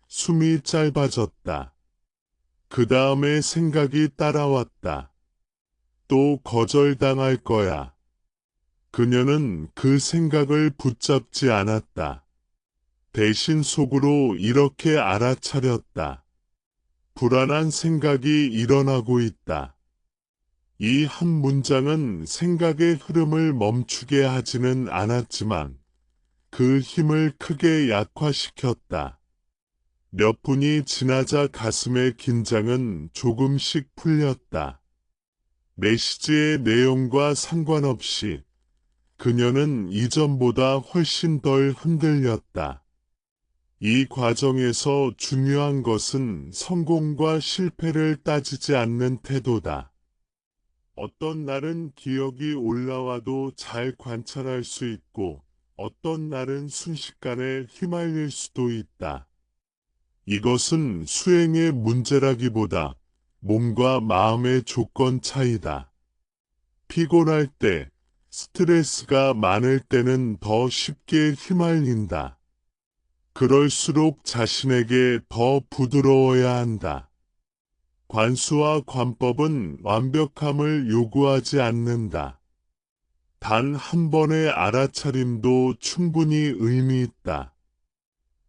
[SPEAKER 1] 숨이 짧아졌다. 그 다음에 생각이 따라왔다. 또 거절당할 거야. 그녀는 그 생각을 붙잡지 않았다. 대신 속으로 이렇게 알아차렸다. 불안한 생각이 일어나고 있다. 이 한 문장은 생각의 흐름을 멈추게 하지는 않았지만 그 힘을 크게 약화시켰다. 몇 분이 지나자 가슴의 긴장은 조금씩 풀렸다. 메시지의 내용과 상관없이 그녀는 이전보다 훨씬 덜 흔들렸다. 이 과정에서 중요한 것은 성공과 실패를 따지지 않는 태도다. 어떤 날은 기억이 올라와도 잘 관찰할 수 있고 어떤 날은 순식간에 휘말릴 수도 있다. 이것은 수행의 문제라기보다 몸과 마음의 조건 차이다. 피곤할 때, 스트레스가 많을 때는 더 쉽게 휘말린다. 그럴수록 자신에게 더 부드러워야 한다. 관수와 관법은 완벽함을 요구하지 않는다. 단 한 번의 알아차림도 충분히 의미 있다.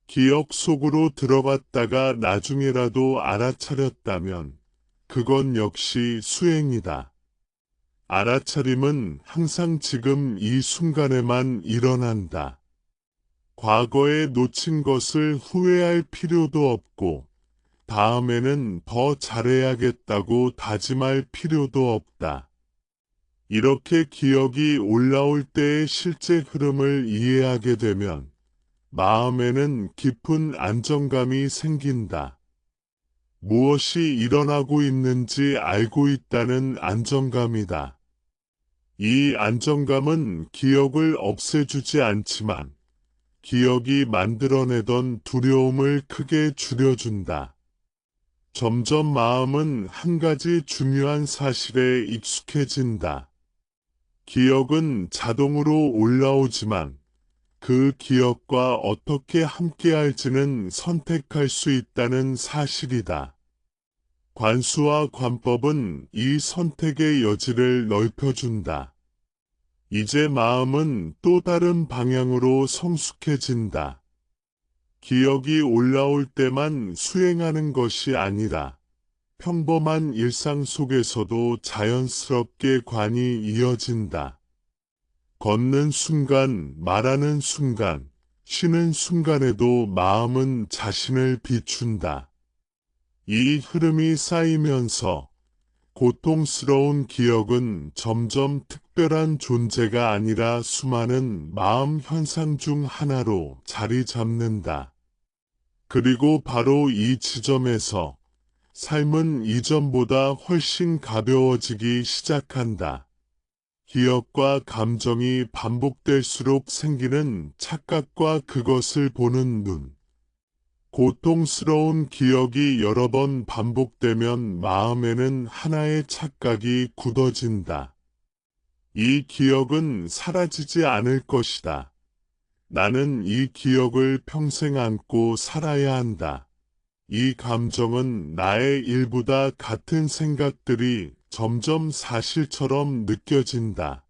[SPEAKER 1] 기억 속으로 들어갔다가 나중에라도 알아차렸다면 그건 역시 수행이다. 알아차림은 항상 지금 이 순간에만 일어난다. 과거에 놓친 것을 후회할 필요도 없고 다음에는 더 잘해야겠다고 다짐할 필요도 없다. 이렇게 기억이 올라올 때의 실제 흐름을 이해하게 되면 마음에는 깊은 안정감이 생긴다. 무엇이 일어나고 있는지 알고 있다는 안정감이다. 이 안정감은 기억을 없애주지 않지만 기억이 만들어내던 두려움을 크게 줄여준다. 점점 마음은 한 가지 중요한 사실에 익숙해진다. 기억은 자동으로 올라오지만 그 기억과 어떻게 함께할지는 선택할 수 있다는 사실이다. 관수와 관법은 이 선택의 여지를 넓혀준다. 이제 마음은 또 다른 방향으로 성숙해진다. 기억이 올라올 때만 수행하는 것이 아니라 평범한 일상 속에서도 자연스럽게 관이 이어진다. 걷는 순간, 말하는 순간, 쉬는 순간에도 마음은 자신을 비춘다. 이 흐름이 쌓이면서 고통스러운 기억은 점점 특별한 존재가 아니라 수많은 마음 현상 중 하나로 자리 잡는다. 그리고 바로 이 지점에서 삶은 이전보다 훨씬 가벼워지기 시작한다. 기억과 감정이 반복될수록 생기는 착각과 그것을 보는 눈. 고통스러운 기억이 여러 번 반복되면 마음에는 하나의 착각이 굳어진다. 이 기억은 사라지지 않을 것이다. 나는 이 기억을 평생 안고 살아야 한다. 이 감정은 나의 일부다. 같은 생각들이 점점 사실처럼 느껴진다.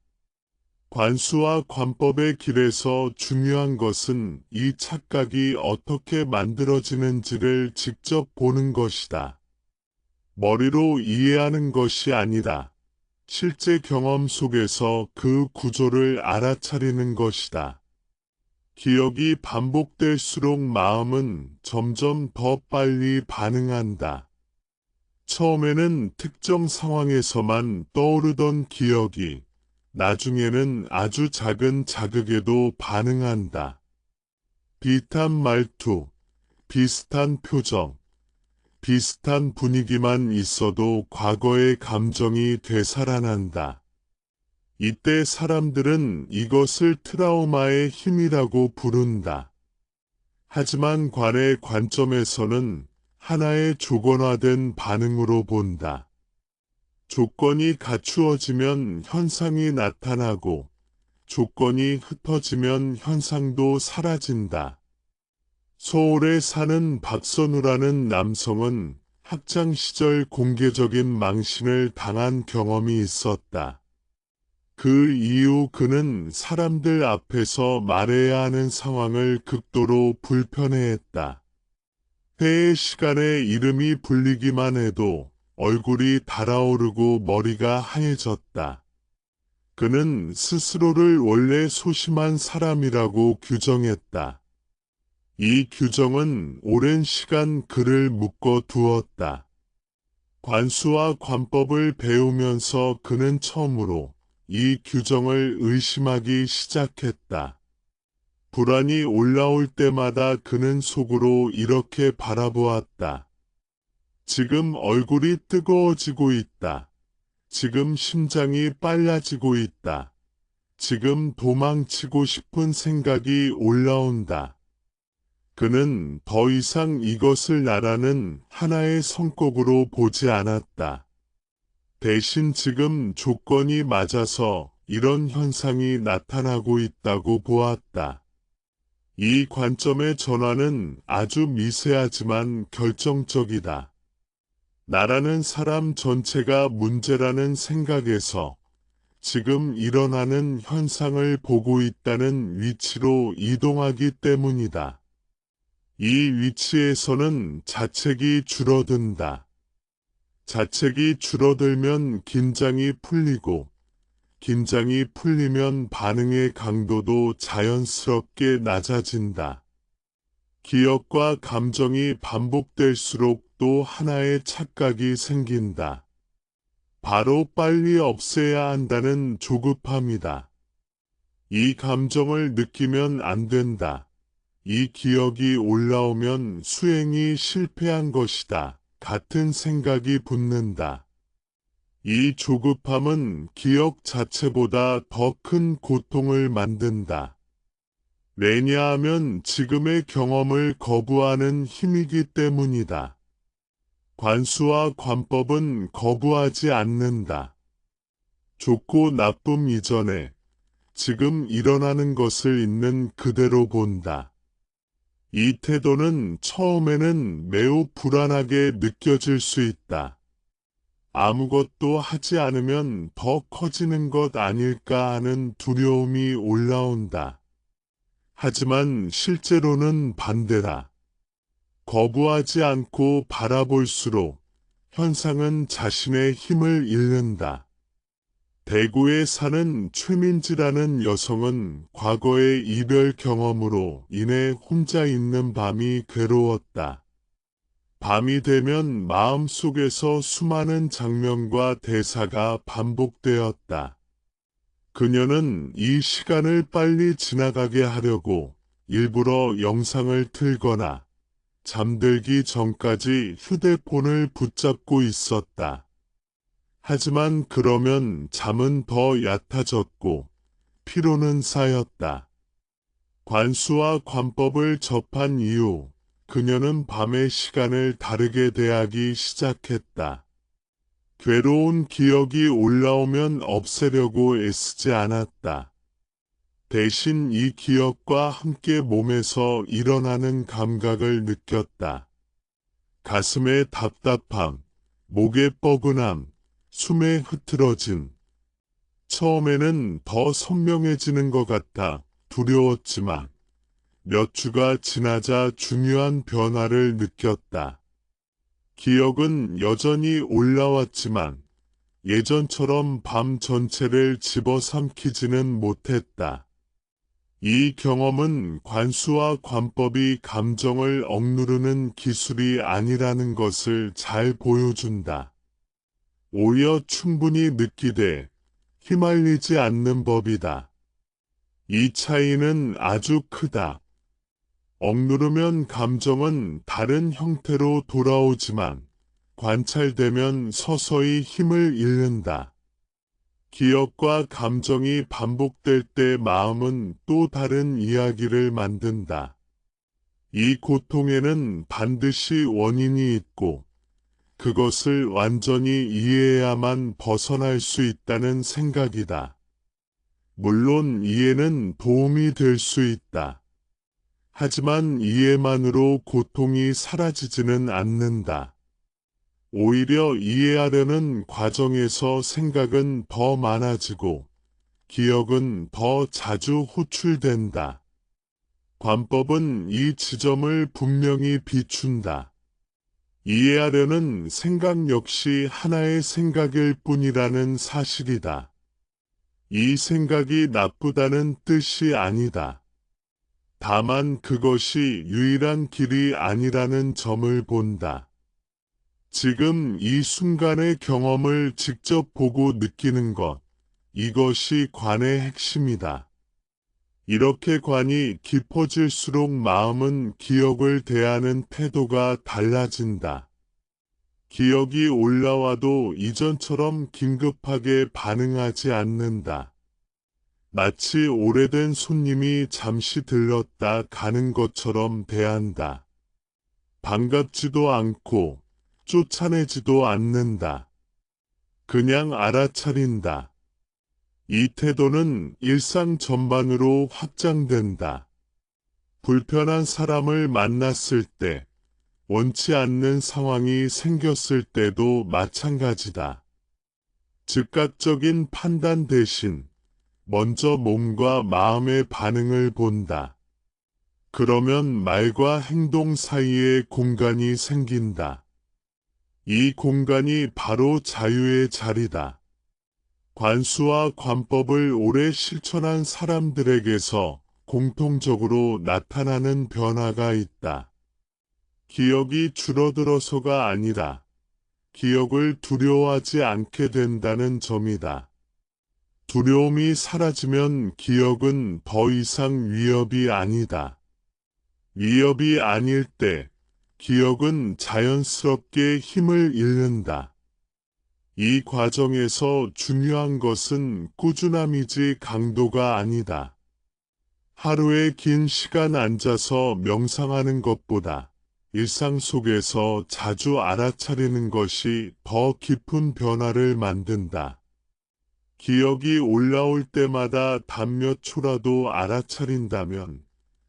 [SPEAKER 1] 관수와 관법의 길에서 중요한 것은 이 착각이 어떻게 만들어지는지를 직접 보는 것이다. 머리로 이해하는 것이 아니라 실제 경험 속에서 그 구조를 알아차리는 것이다. 기억이 반복될수록 마음은 점점 더 빨리 반응한다. 처음에는 특정 상황에서만 떠오르던 기억이 나중에는 아주 작은 자극에도 반응한다. 비슷한 말투, 비슷한 표정, 비슷한 분위기만 있어도 과거의 감정이 되살아난다. 이때 사람들은 이것을 트라우마의 힘이라고 부른다. 하지만 관의 관점에서는 하나의 조건화된 반응으로 본다. 조건이 갖추어지면 현상이 나타나고 조건이 흩어지면 현상도 사라진다. 서울에 사는 박선우라는 남성은 학창 시절 공개적인 망신을 당한 경험이 있었다. 그 이후 그는 사람들 앞에서 말해야 하는 상황을 극도로 불편해했다. 회의 시간에 이름이 불리기만 해도 얼굴이 달아오르고 머리가 하얘졌다. 그는 스스로를 원래 소심한 사람이라고 규정했다. 이 규정은 오랜 시간 그를 묶어 두었다. 관수와 관법을 배우면서 그는 처음으로 이 규정을 의심하기 시작했다. 불안이 올라올 때마다 그는 속으로 이렇게 바라보았다. 지금 얼굴이 뜨거워지고 있다. 지금 심장이 빨라지고 있다. 지금 도망치고 싶은 생각이 올라온다. 그는 더 이상 이것을 나라는 하나의 성격으로 보지 않았다. 대신 지금 조건이 맞아서 이런 현상이 나타나고 있다고 보았다. 이 관점의 전환은 아주 미세하지만 결정적이다. 나라는 사람 전체가 문제라는 생각에서 지금 일어나는 현상을 보고 있다는 위치로 이동하기 때문이다. 이 위치에서는 자책이 줄어든다. 자책이 줄어들면 긴장이 풀리고, 긴장이 풀리면 반응의 강도도 자연스럽게 낮아진다. 기억과 감정이 반복될수록 또 하나의 착각이 생긴다. 바로 빨리 없애야 한다는 조급함이다. 이 감정을 느끼면 안 된다. 이 기억이 올라오면 수행이 실패한 것이다. 같은 생각이 붙는다. 이 조급함은 기억 자체보다 더 큰 고통을 만든다. 왜냐하면 지금의 경험을 거부하는 힘이기 때문이다. 관수와 관법은 거부하지 않는다. 좋고 나쁨 이전에 지금 일어나는 것을 있는 그대로 본다. 이 태도는 처음에는 매우 불안하게 느껴질 수 있다. 아무것도 하지 않으면 더 커지는 것 아닐까 하는 두려움이 올라온다. 하지만 실제로는 반대다. 거부하지 않고 바라볼수록 현상은 자신의 힘을 잃는다. 대구에 사는 최민지라는 여성은 과거의 이별 경험으로 인해 혼자 있는 밤이 괴로웠다. 밤이 되면 마음속에서 수많은 장면과 대사가 반복되었다. 그녀는 이 시간을 빨리 지나가게 하려고 일부러 영상을 틀거나 잠들기 전까지 휴대폰을 붙잡고 있었다. 하지만 그러면 잠은 더 얕아졌고 피로는 쌓였다. 관수와 관법을 접한 이후 그녀는 밤의 시간을 다르게 대하기 시작했다. 괴로운 기억이 올라오면 없애려고 애쓰지 않았다. 대신 이 기억과 함께 몸에서 일어나는 감각을 느꼈다. 가슴의 답답함, 목의 뻐근함, 숨에 흐트러짐. 처음에는 더 선명해지는 것 같아 두려웠지만 몇 주가 지나자 중요한 변화를 느꼈다. 기억은 여전히 올라왔지만 예전처럼 밤 전체를 집어삼키지는 못했다. 이 경험은 관수와 관법이 감정을 억누르는 기술이 아니라는 것을 잘 보여준다. 오히려 충분히 느끼되 휘말리지 않는 법이다. 이 차이는 아주 크다. 억누르면 감정은 다른 형태로 돌아오지만 관찰되면 서서히 힘을 잃는다. 기억과 감정이 반복될 때 마음은 또 다른 이야기를 만든다. 이 고통에는 반드시 원인이 있고 그것을 완전히 이해해야만 벗어날 수 있다는 생각이다. 물론 이해는 도움이 될 수 있다. 하지만 이해만으로 고통이 사라지지는 않는다. 오히려 이해하려는 과정에서 생각은 더 많아지고 기억은 더 자주 호출된다. 관법은 이 지점을 분명히 비춘다. 이해하려는 생각 역시 하나의 생각일 뿐이라는 사실이다. 이 생각이 나쁘다는 뜻이 아니다. 다만 그것이 유일한 길이 아니라는 점을 본다. 지금 이 순간의 경험을 직접 보고 느끼는 것, 이것이 관의 핵심이다. 이렇게 관이 깊어질수록 마음은 기억을 대하는 태도가 달라진다. 기억이 올라와도 이전처럼 긴급하게 반응하지 않는다. 마치 오래된 손님이 잠시 들렀다 가는 것처럼 대한다. 반갑지도 않고 쫓아내지도 않는다. 그냥 알아차린다. 이 태도는 일상 전반으로 확장된다. 불편한 사람을 만났을 때, 원치 않는 상황이 생겼을 때도 마찬가지다. 즉각적인 판단 대신 먼저 몸과 마음의 반응을 본다. 그러면 말과 행동 사이에 공간이 생긴다. 이 공간이 바로 자유의 자리다. 관수와 관법을 오래 실천한 사람들에게서 공통적으로 나타나는 변화가 있다. 기억이 줄어들어서가 아니라 기억을 두려워하지 않게 된다는 점이다. 두려움이 사라지면 기억은 더 이상 위협이 아니다. 위협이 아닐 때 기억은 자연스럽게 힘을 잃는다. 이 과정에서 중요한 것은 꾸준함이지 강도가 아니다. 하루에 긴 시간 앉아서 명상하는 것보다 일상 속에서 자주 알아차리는 것이 더 깊은 변화를 만든다. 기억이 올라올 때마다 단 몇 초라도 알아차린다면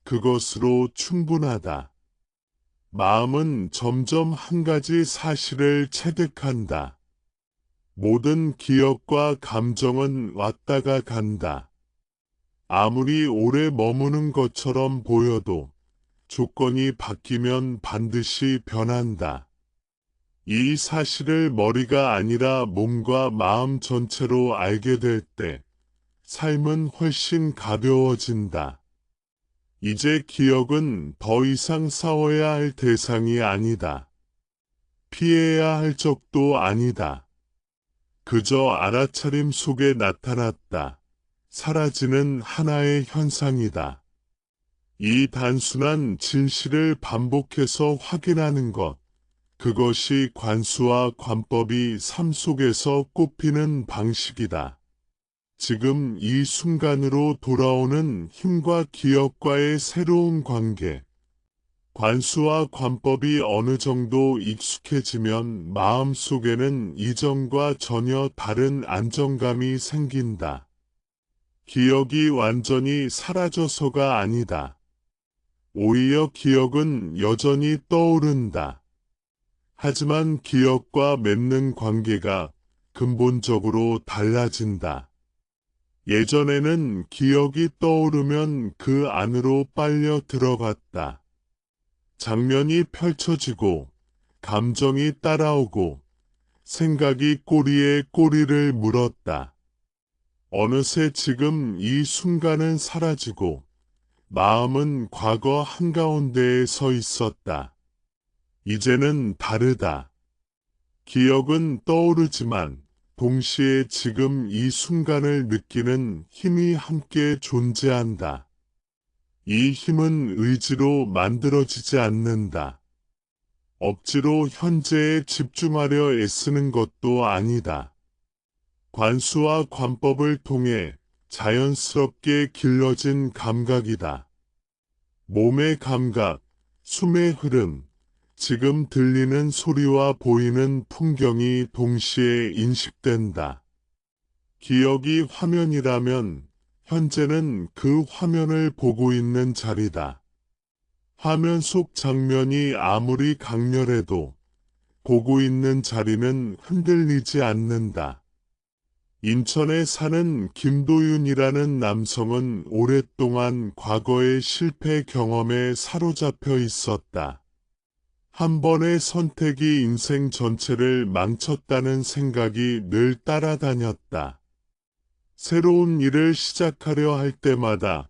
[SPEAKER 1] 그것으로 충분하다. 마음은 점점 한 가지 사실을 체득한다. 모든 기억과 감정은 왔다가 간다. 아무리 오래 머무는 것처럼 보여도 조건이 바뀌면 반드시 변한다. 이 사실을 머리가 아니라 몸과 마음 전체로 알게 될 때 삶은 훨씬 가벼워진다. 이제 기억은 더 이상 싸워야 할 대상이 아니다. 피해야 할 적도 아니다. 그저 알아차림 속에 나타났다. 사라지는 하나의 현상이다. 이 단순한 진실을 반복해서 확인하는 것, 그것이 관수와 관법이 삶 속에서 꼽히는 방식이다. 지금 이 순간으로 돌아오는 힘과 기억과의 새로운 관계, 관수와 관법이 어느 정도 익숙해지면 마음속에는 이전과 전혀 다른 안정감이 생긴다. 기억이 완전히 사라져서가 아니다. 오히려 기억은 여전히 떠오른다. 하지만 기억과 맺는 관계가 근본적으로 달라진다. 예전에는 기억이 떠오르면 그 안으로 빨려 들어갔다. 장면이 펼쳐지고 감정이 따라오고 생각이 꼬리에 꼬리를 물었다. 어느새 지금 이 순간은 사라지고 마음은 과거 한가운데에 서 있었다. 이제는 다르다. 기억은 떠오르지만 동시에 지금 이 순간을 느끼는 힘이 함께 존재한다. 이 힘은 의지로 만들어지지 않는다. 억지로 현재에 집중하려 애쓰는 것도 아니다. 관수와 관법을 통해 자연스럽게 길러진 감각이다. 몸의 감각, 숨의 흐름, 지금 들리는 소리와 보이는 풍경이 동시에 인식된다. 기억이 화면이라면 현재는 그 화면을 보고 있는 자리다. 화면 속 장면이 아무리 강렬해도 보고 있는 자리는 흔들리지 않는다. 인천에 사는 김도윤이라는 남성은 오랫동안 과거의 실패 경험에 사로잡혀 있었다. 한 번의 선택이 인생 전체를 망쳤다는 생각이 늘 따라다녔다. 새로운 일을 시작하려 할 때마다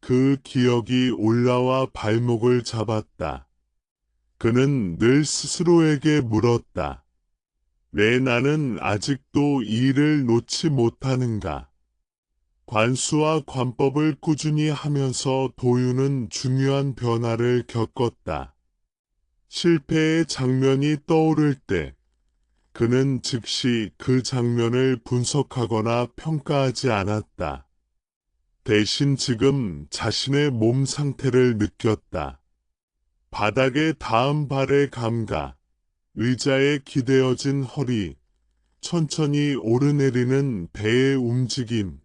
[SPEAKER 1] 그 기억이 올라와 발목을 잡았다. 그는 늘 스스로에게 물었다. 왜 나는 아직도 이 일을 놓지 못하는가? 관수와 관법을 꾸준히 하면서 도윤은 중요한 변화를 겪었다. 실패의 장면이 떠오를 때 그는 즉시 그 장면을 분석하거나 평가하지 않았다. 대신 지금 자신의 몸 상태를 느꼈다. 바닥에 닿은 발의 감각, 의자에 기대어진 허리, 천천히 오르내리는 배의 움직임.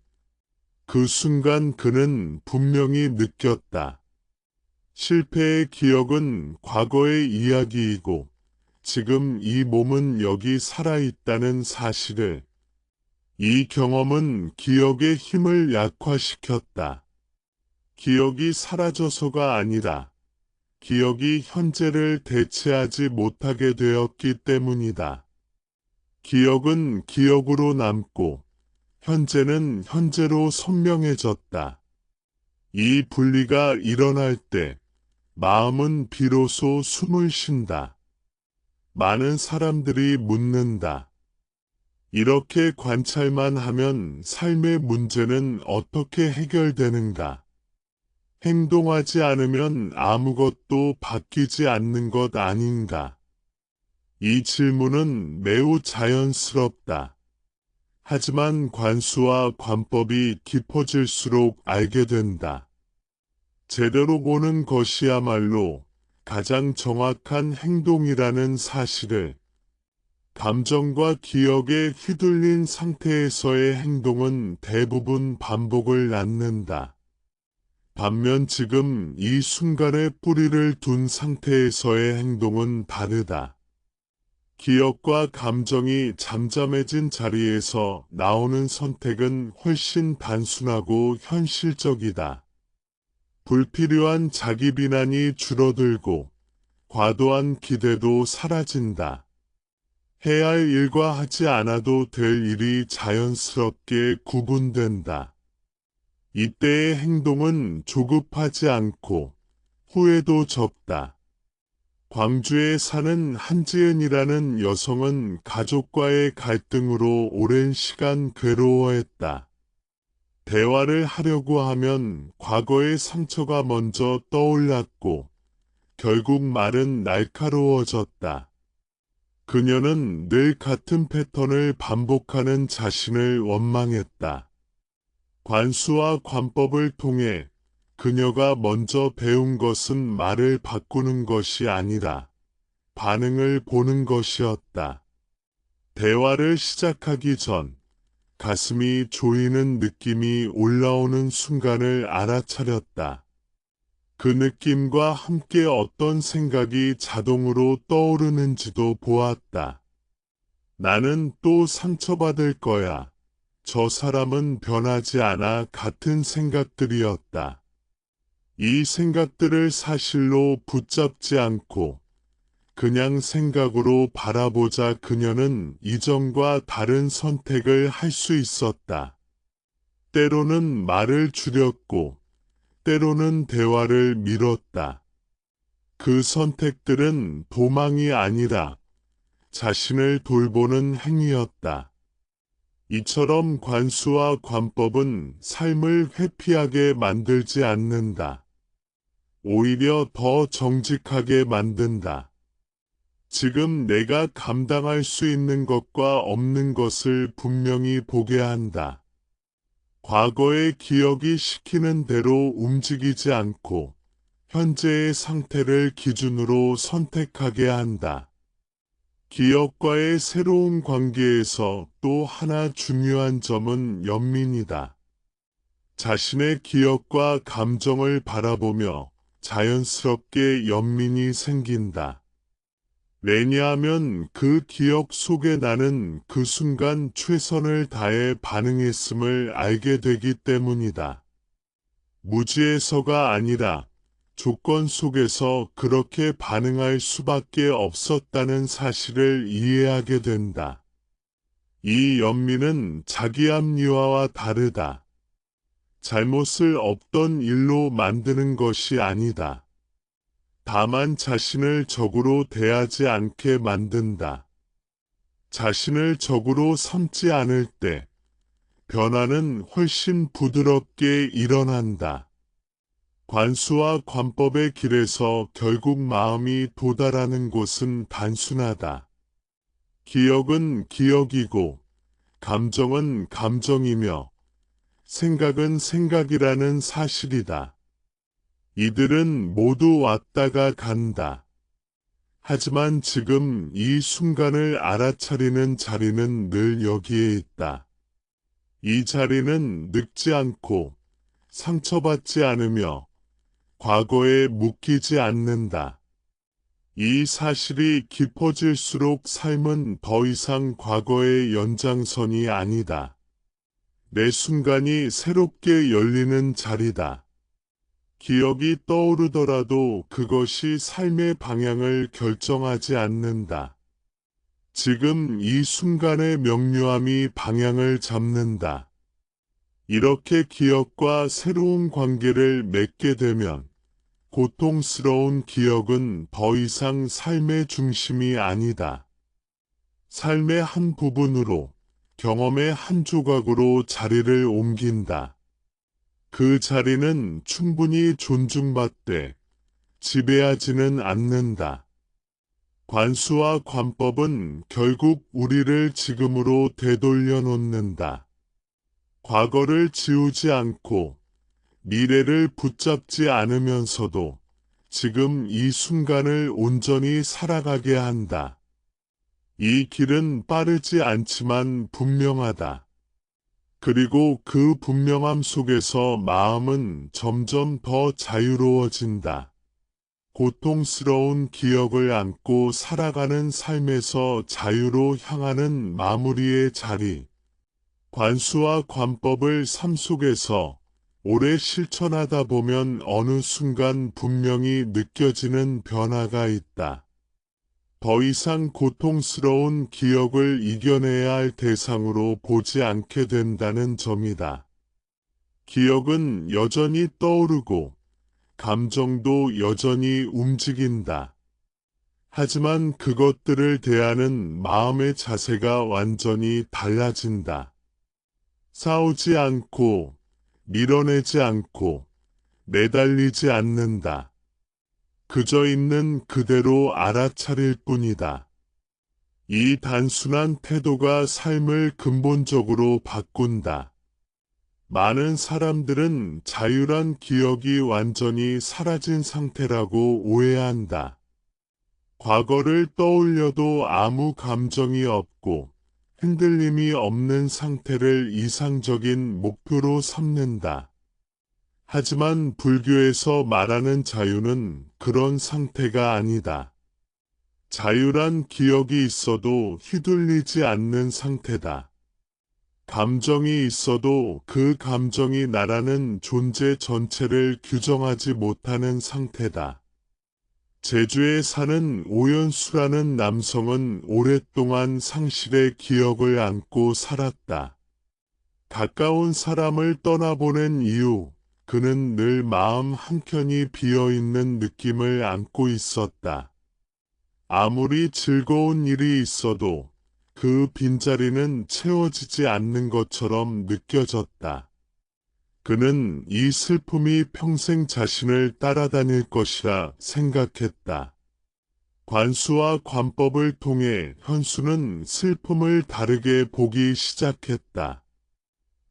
[SPEAKER 1] 그 순간 그는 분명히 느꼈다. 실패의 기억은 과거의 이야기이고 지금 이 몸은 여기 살아있다는 사실을. 이 경험은 기억의 힘을 약화시켰다. 기억이 사라져서가 아니라 기억이 현재를 대체하지 못하게 되었기 때문이다. 기억은 기억으로 남고 현재는 현재로 선명해졌다. 이 분리가 일어날 때 마음은 비로소 숨을 쉰다. 많은 사람들이 묻는다. 이렇게 관찰만 하면 삶의 문제는 어떻게 해결되는가? 행동하지 않으면 아무것도 바뀌지 않는 것 아닌가? 이 질문은 매우 자연스럽다. 하지만 관수와 관법이 깊어질수록 알게 된다. 제대로 보는 것이야말로 가장 정확한 행동이라는 사실을. 감정과 기억에 휘둘린 상태에서의 행동은 대부분 반복을 낳는다. 반면 지금 이 순간에 뿌리를 둔 상태에서의 행동은 다르다. 기억과 감정이 잠잠해진 자리에서 나오는 선택은 훨씬 단순하고 현실적이다. 불필요한 자기 비난이 줄어들고 과도한 기대도 사라진다. 해야 할 일과 하지 않아도 될 일이 자연스럽게 구분된다. 이때의 행동은 조급하지 않고 후회도 적다. 광주에 사는 한지은이라는 여성은 가족과의 갈등으로 오랜 시간 괴로워했다. 대화를 하려고 하면 과거의 상처가 먼저 떠올랐고 결국 말은 날카로워졌다. 그녀는 늘 같은 패턴을 반복하는 자신을 원망했다. 관수와 관법을 통해 그녀가 먼저 배운 것은 말을 바꾸는 것이 아니라 반응을 보는 것이었다. 대화를 시작하기 전 가슴이 조이는 느낌이 올라오는 순간을 알아차렸다. 그 느낌과 함께 어떤 생각이 자동으로 떠오르는지도 보았다. 나는 또 상처받을 거야. 저 사람은 변하지 않아 같은 생각들이었다. 이 생각들을 사실로 붙잡지 않고 그냥 생각으로 바라보자 그녀는 이전과 다른 선택을 할 수 있었다. 때로는 말을 줄였고 때로는 대화를 미뤘다. 그 선택들은 도망이 아니라 자신을 돌보는 행위였다. 이처럼 관수와 관법은 삶을 회피하게 만들지 않는다. 오히려 더 정직하게 만든다. 지금 내가 감당할 수 있는 것과 없는 것을 분명히 보게 한다. 과거의 기억이 시키는 대로 움직이지 않고 현재의 상태를 기준으로 선택하게 한다. 기억과의 새로운 관계에서 또 하나 중요한 점은 연민이다. 자신의 기억과 감정을 바라보며 자연스럽게 연민이 생긴다. 왜냐하면 그 기억 속에 나는 그 순간 최선을 다해 반응했음을 알게 되기 때문이다. 무지해서가 아니라 조건 속에서 그렇게 반응할 수밖에 없었다는 사실을 이해하게 된다. 이 연민은 자기 합리화와 다르다. 잘못을 없던 일로 만드는 것이 아니다. 다만 자신을 적으로 대하지 않게 만든다. 자신을 적으로 삼지 않을 때 변화는 훨씬 부드럽게 일어난다. 관수와 관법의 길에서 결국 마음이 도달하는 곳은 단순하다. 기억은 기억이고, 감정은 감정이며, 생각은 생각이라는 사실이다. 이들은 모두 왔다가 간다. 하지만 지금 이 순간을 알아차리는 자리는 늘 여기에 있다. 이 자리는 늙지 않고 상처받지 않으며 과거에 묶이지 않는다. 이 사실이 깊어질수록 삶은 더 이상 과거의 연장선이 아니다. 내 순간이 새롭게 열리는 자리다. 기억이 떠오르더라도 그것이 삶의 방향을 결정하지 않는다. 지금 이 순간의 명료함이 방향을 잡는다. 이렇게 기억과 새로운 관계를 맺게 되면 고통스러운 기억은 더 이상 삶의 중심이 아니다. 삶의 한 부분으로, 경험의 한 조각으로 자리를 옮긴다. 그 자리는 충분히 존중받되 지배하지는 않는다. 관수와 관법은 결국 우리를 지금으로 되돌려 놓는다. 과거를 지우지 않고 미래를 붙잡지 않으면서도 지금 이 순간을 온전히 살아가게 한다. 이 길은 빠르지 않지만 분명하다. 그리고 그 분명함 속에서 마음은 점점 더 자유로워진다. 고통스러운 기억을 안고 살아가는 삶에서 자유로 향하는 마무리의 자리. 관수와 관법을 삶 속에서 오래 실천하다 보면 어느 순간 분명히 느껴지는 변화가 있다. 더 이상 고통스러운 기억을 이겨내야 할 대상으로 보지 않게 된다는 점이다. 기억은 여전히 떠오르고 감정도 여전히 움직인다. 하지만 그것들을 대하는 마음의 자세가 완전히 달라진다. 싸우지 않고 밀어내지 않고 매달리지 않는다. 그저 있는 그대로 알아차릴 뿐이다. 이 단순한 태도가 삶을 근본적으로 바꾼다. 많은 사람들은 자유란 기억이 완전히 사라진 상태라고 오해한다. 과거를 떠올려도 아무 감정이 없고 흔들림이 없는 상태를 이상적인 목표로 삼는다. 하지만 불교에서 말하는 자유는 그런 상태가 아니다. 자유란 기억이 있어도 휘둘리지 않는 상태다. 감정이 있어도 그 감정이 나라는 존재 전체를 규정하지 못하는 상태다. 제주에 사는 오연수라는 남성은 오랫동안 상실의 기억을 안고 살았다. 가까운 사람을 떠나보낸 이후 그는 늘 마음 한켠이 비어있는 느낌을 안고 있었다. 아무리 즐거운 일이 있어도 그 빈자리는 채워지지 않는 것처럼 느껴졌다. 그는 이 슬픔이 평생 자신을 따라다닐 것이라 생각했다. 관수와 관법을 통해 현수는 슬픔을 다르게 보기 시작했다.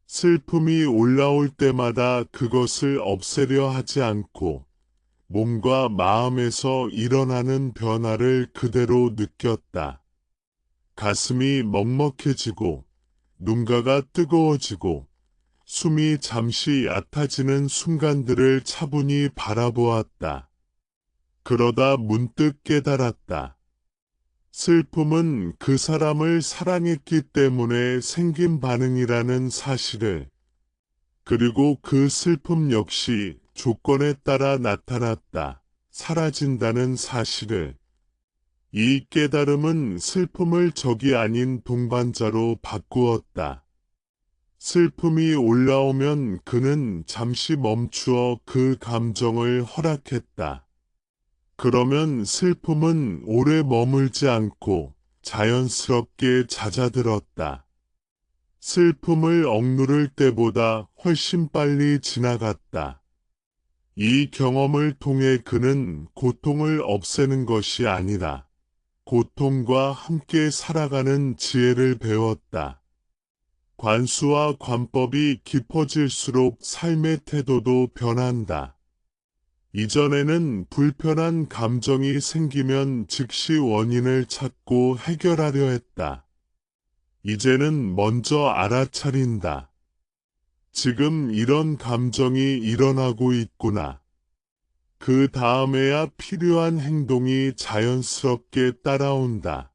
[SPEAKER 1] 슬픔이 올라올 때마다 그것을 없애려 하지 않고 몸과 마음에서 일어나는 변화를 그대로 느꼈다. 가슴이 먹먹해지고 눈가가 뜨거워지고 숨이 잠시 얕아지는 순간들을 차분히 바라보았다. 그러다 문득 깨달았다. 슬픔은 그 사람을 사랑했기 때문에 생긴 반응이라는 사실을, 그리고 그 슬픔 역시 조건에 따라 나타났다, 사라진다는 사실을. 이 깨달음은 슬픔을 적이 아닌 동반자로 바꾸었다. 슬픔이 올라오면 그는 잠시 멈추어 그 감정을 허락했다. 그러면 슬픔은 오래 머물지 않고 자연스럽게 잦아들었다. 슬픔을 억누를 때보다 훨씬 빨리 지나갔다. 이 경험을 통해 그는 고통을 없애는 것이 아니라 고통과 함께 살아가는 지혜를 배웠다. 관수와 관법이 깊어질수록 삶의 태도도 변한다. 이전에는 불편한 감정이 생기면 즉시 원인을 찾고 해결하려 했다. 이제는 먼저 알아차린다. 지금 이런 감정이 일어나고 있구나. 그 다음에야 필요한 행동이 자연스럽게 따라온다.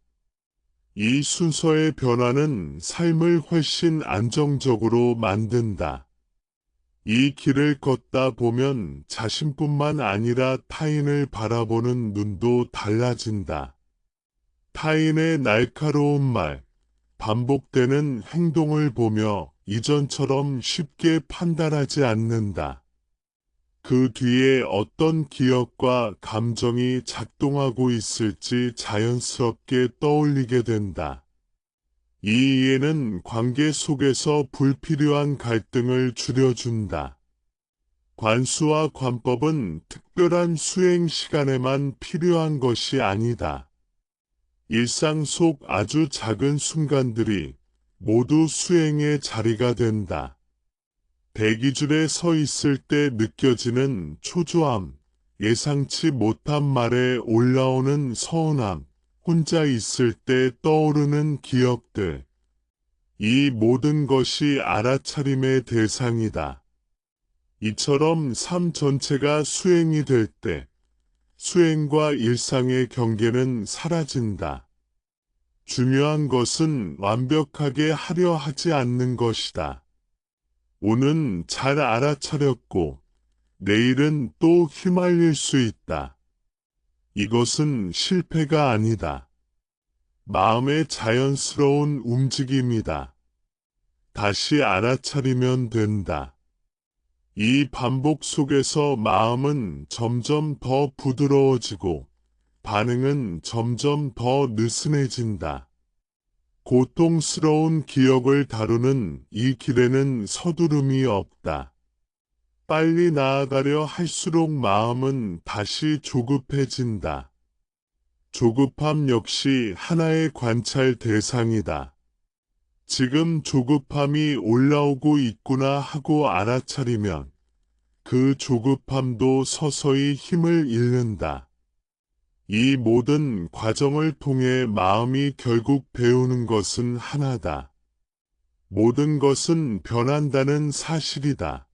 [SPEAKER 1] 이 순서의 변화는 삶을 훨씬 안정적으로 만든다. 이 길을 걷다 보면 자신뿐만 아니라 타인을 바라보는 눈도 달라진다. 타인의 날카로운 말, 반복되는 행동을 보며 이전처럼 쉽게 판단하지 않는다. 그 뒤에 어떤 기억과 감정이 작동하고 있을지 자연스럽게 떠올리게 된다. 이 이해는 관계 속에서 불필요한 갈등을 줄여준다. 관수와 관법은 특별한 수행 시간에만 필요한 것이 아니다. 일상 속 아주 작은 순간들이 모두 수행의 자리가 된다. 대기줄에 서 있을 때 느껴지는 초조함, 예상치 못한 말에 올라오는 서운함, 혼자 있을 때 떠오르는 기억들. 이 모든 것이 알아차림의 대상이다. 이처럼 삶 전체가 수행이 될 때, 수행과 일상의 경계는 사라진다. 중요한 것은 완벽하게 하려 하지 않는 것이다. 오는 잘 알아차렸고 내일은 또 휘말릴 수 있다. 이것은 실패가 아니다. 마음의 자연스러운 움직임이다. 다시 알아차리면 된다. 이 반복 속에서 마음은 점점 더 부드러워지고 반응은 점점 더 느슨해진다. 고통스러운 기억을 다루는 이 길에는 서두름이 없다. 빨리 나아가려 할수록 마음은 다시 조급해진다. 조급함 역시 하나의 관찰 대상이다. 지금 조급함이 올라오고 있구나 하고 알아차리면 그 조급함도 서서히 힘을 잃는다. 이 모든 과정을 통해 마음이 결국 배우는 것은 하나다. 모든 것은 변한다는 사실이다.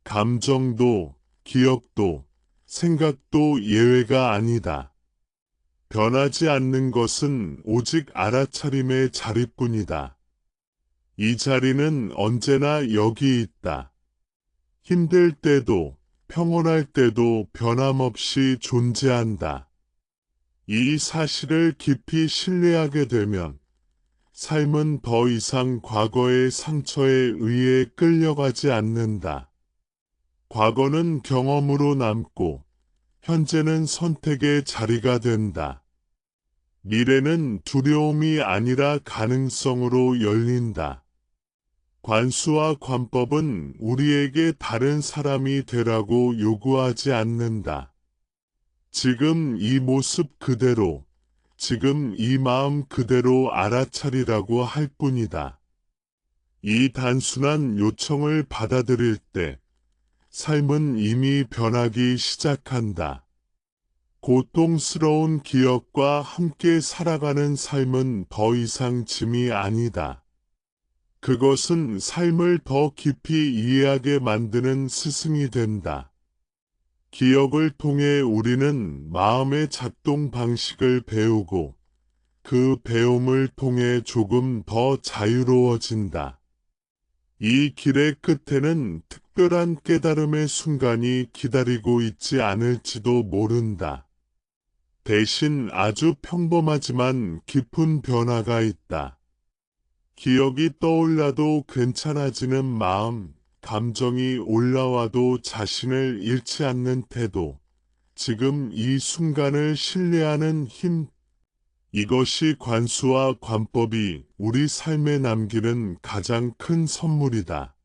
[SPEAKER 1] 감정도, 기억도, 생각도 예외가 아니다. 변하지 않는 것은 오직 알아차림의 자리뿐이다. 이 자리는 언제나 여기 있다. 힘들 때도, 평온할 때도 변함없이 존재한다. 이 사실을 깊이 신뢰하게 되면 삶은 더 이상 과거의 상처에 의해 끌려가지 않는다. 과거는 경험으로 남고 현재는 선택의 자리가 된다. 미래는 두려움이 아니라 가능성으로 열린다. 관수와 관법은 우리에게 다른 사람이 되라고 요구하지 않는다. 지금 이 모습 그대로, 지금 이 마음 그대로 알아차리라고 할 뿐이다. 이 단순한 요청을 받아들일 때 삶은 이미 변하기 시작한다. 고통스러운 기억과 함께 살아가는 삶은 더 이상 짐이 아니다. 그것은 삶을 더 깊이 이해하게 만드는 스승이 된다. 기억을 통해 우리는 마음의 작동 방식을 배우고 그 배움을 통해 조금 더 자유로워진다. 이 길의 끝에는 특별한 깨달음의 순간이 기다리고 있지 않을지도 모른다. 대신 아주 평범하지만 깊은 변화가 있다. 기억이 떠올라도 괜찮아지는 마음, 감정이 올라와도 자신을 잃지 않는 태도, 지금 이 순간을 신뢰하는 힘, 이것이 관수와 관법이 우리 삶에 남기는 가장 큰 선물이다.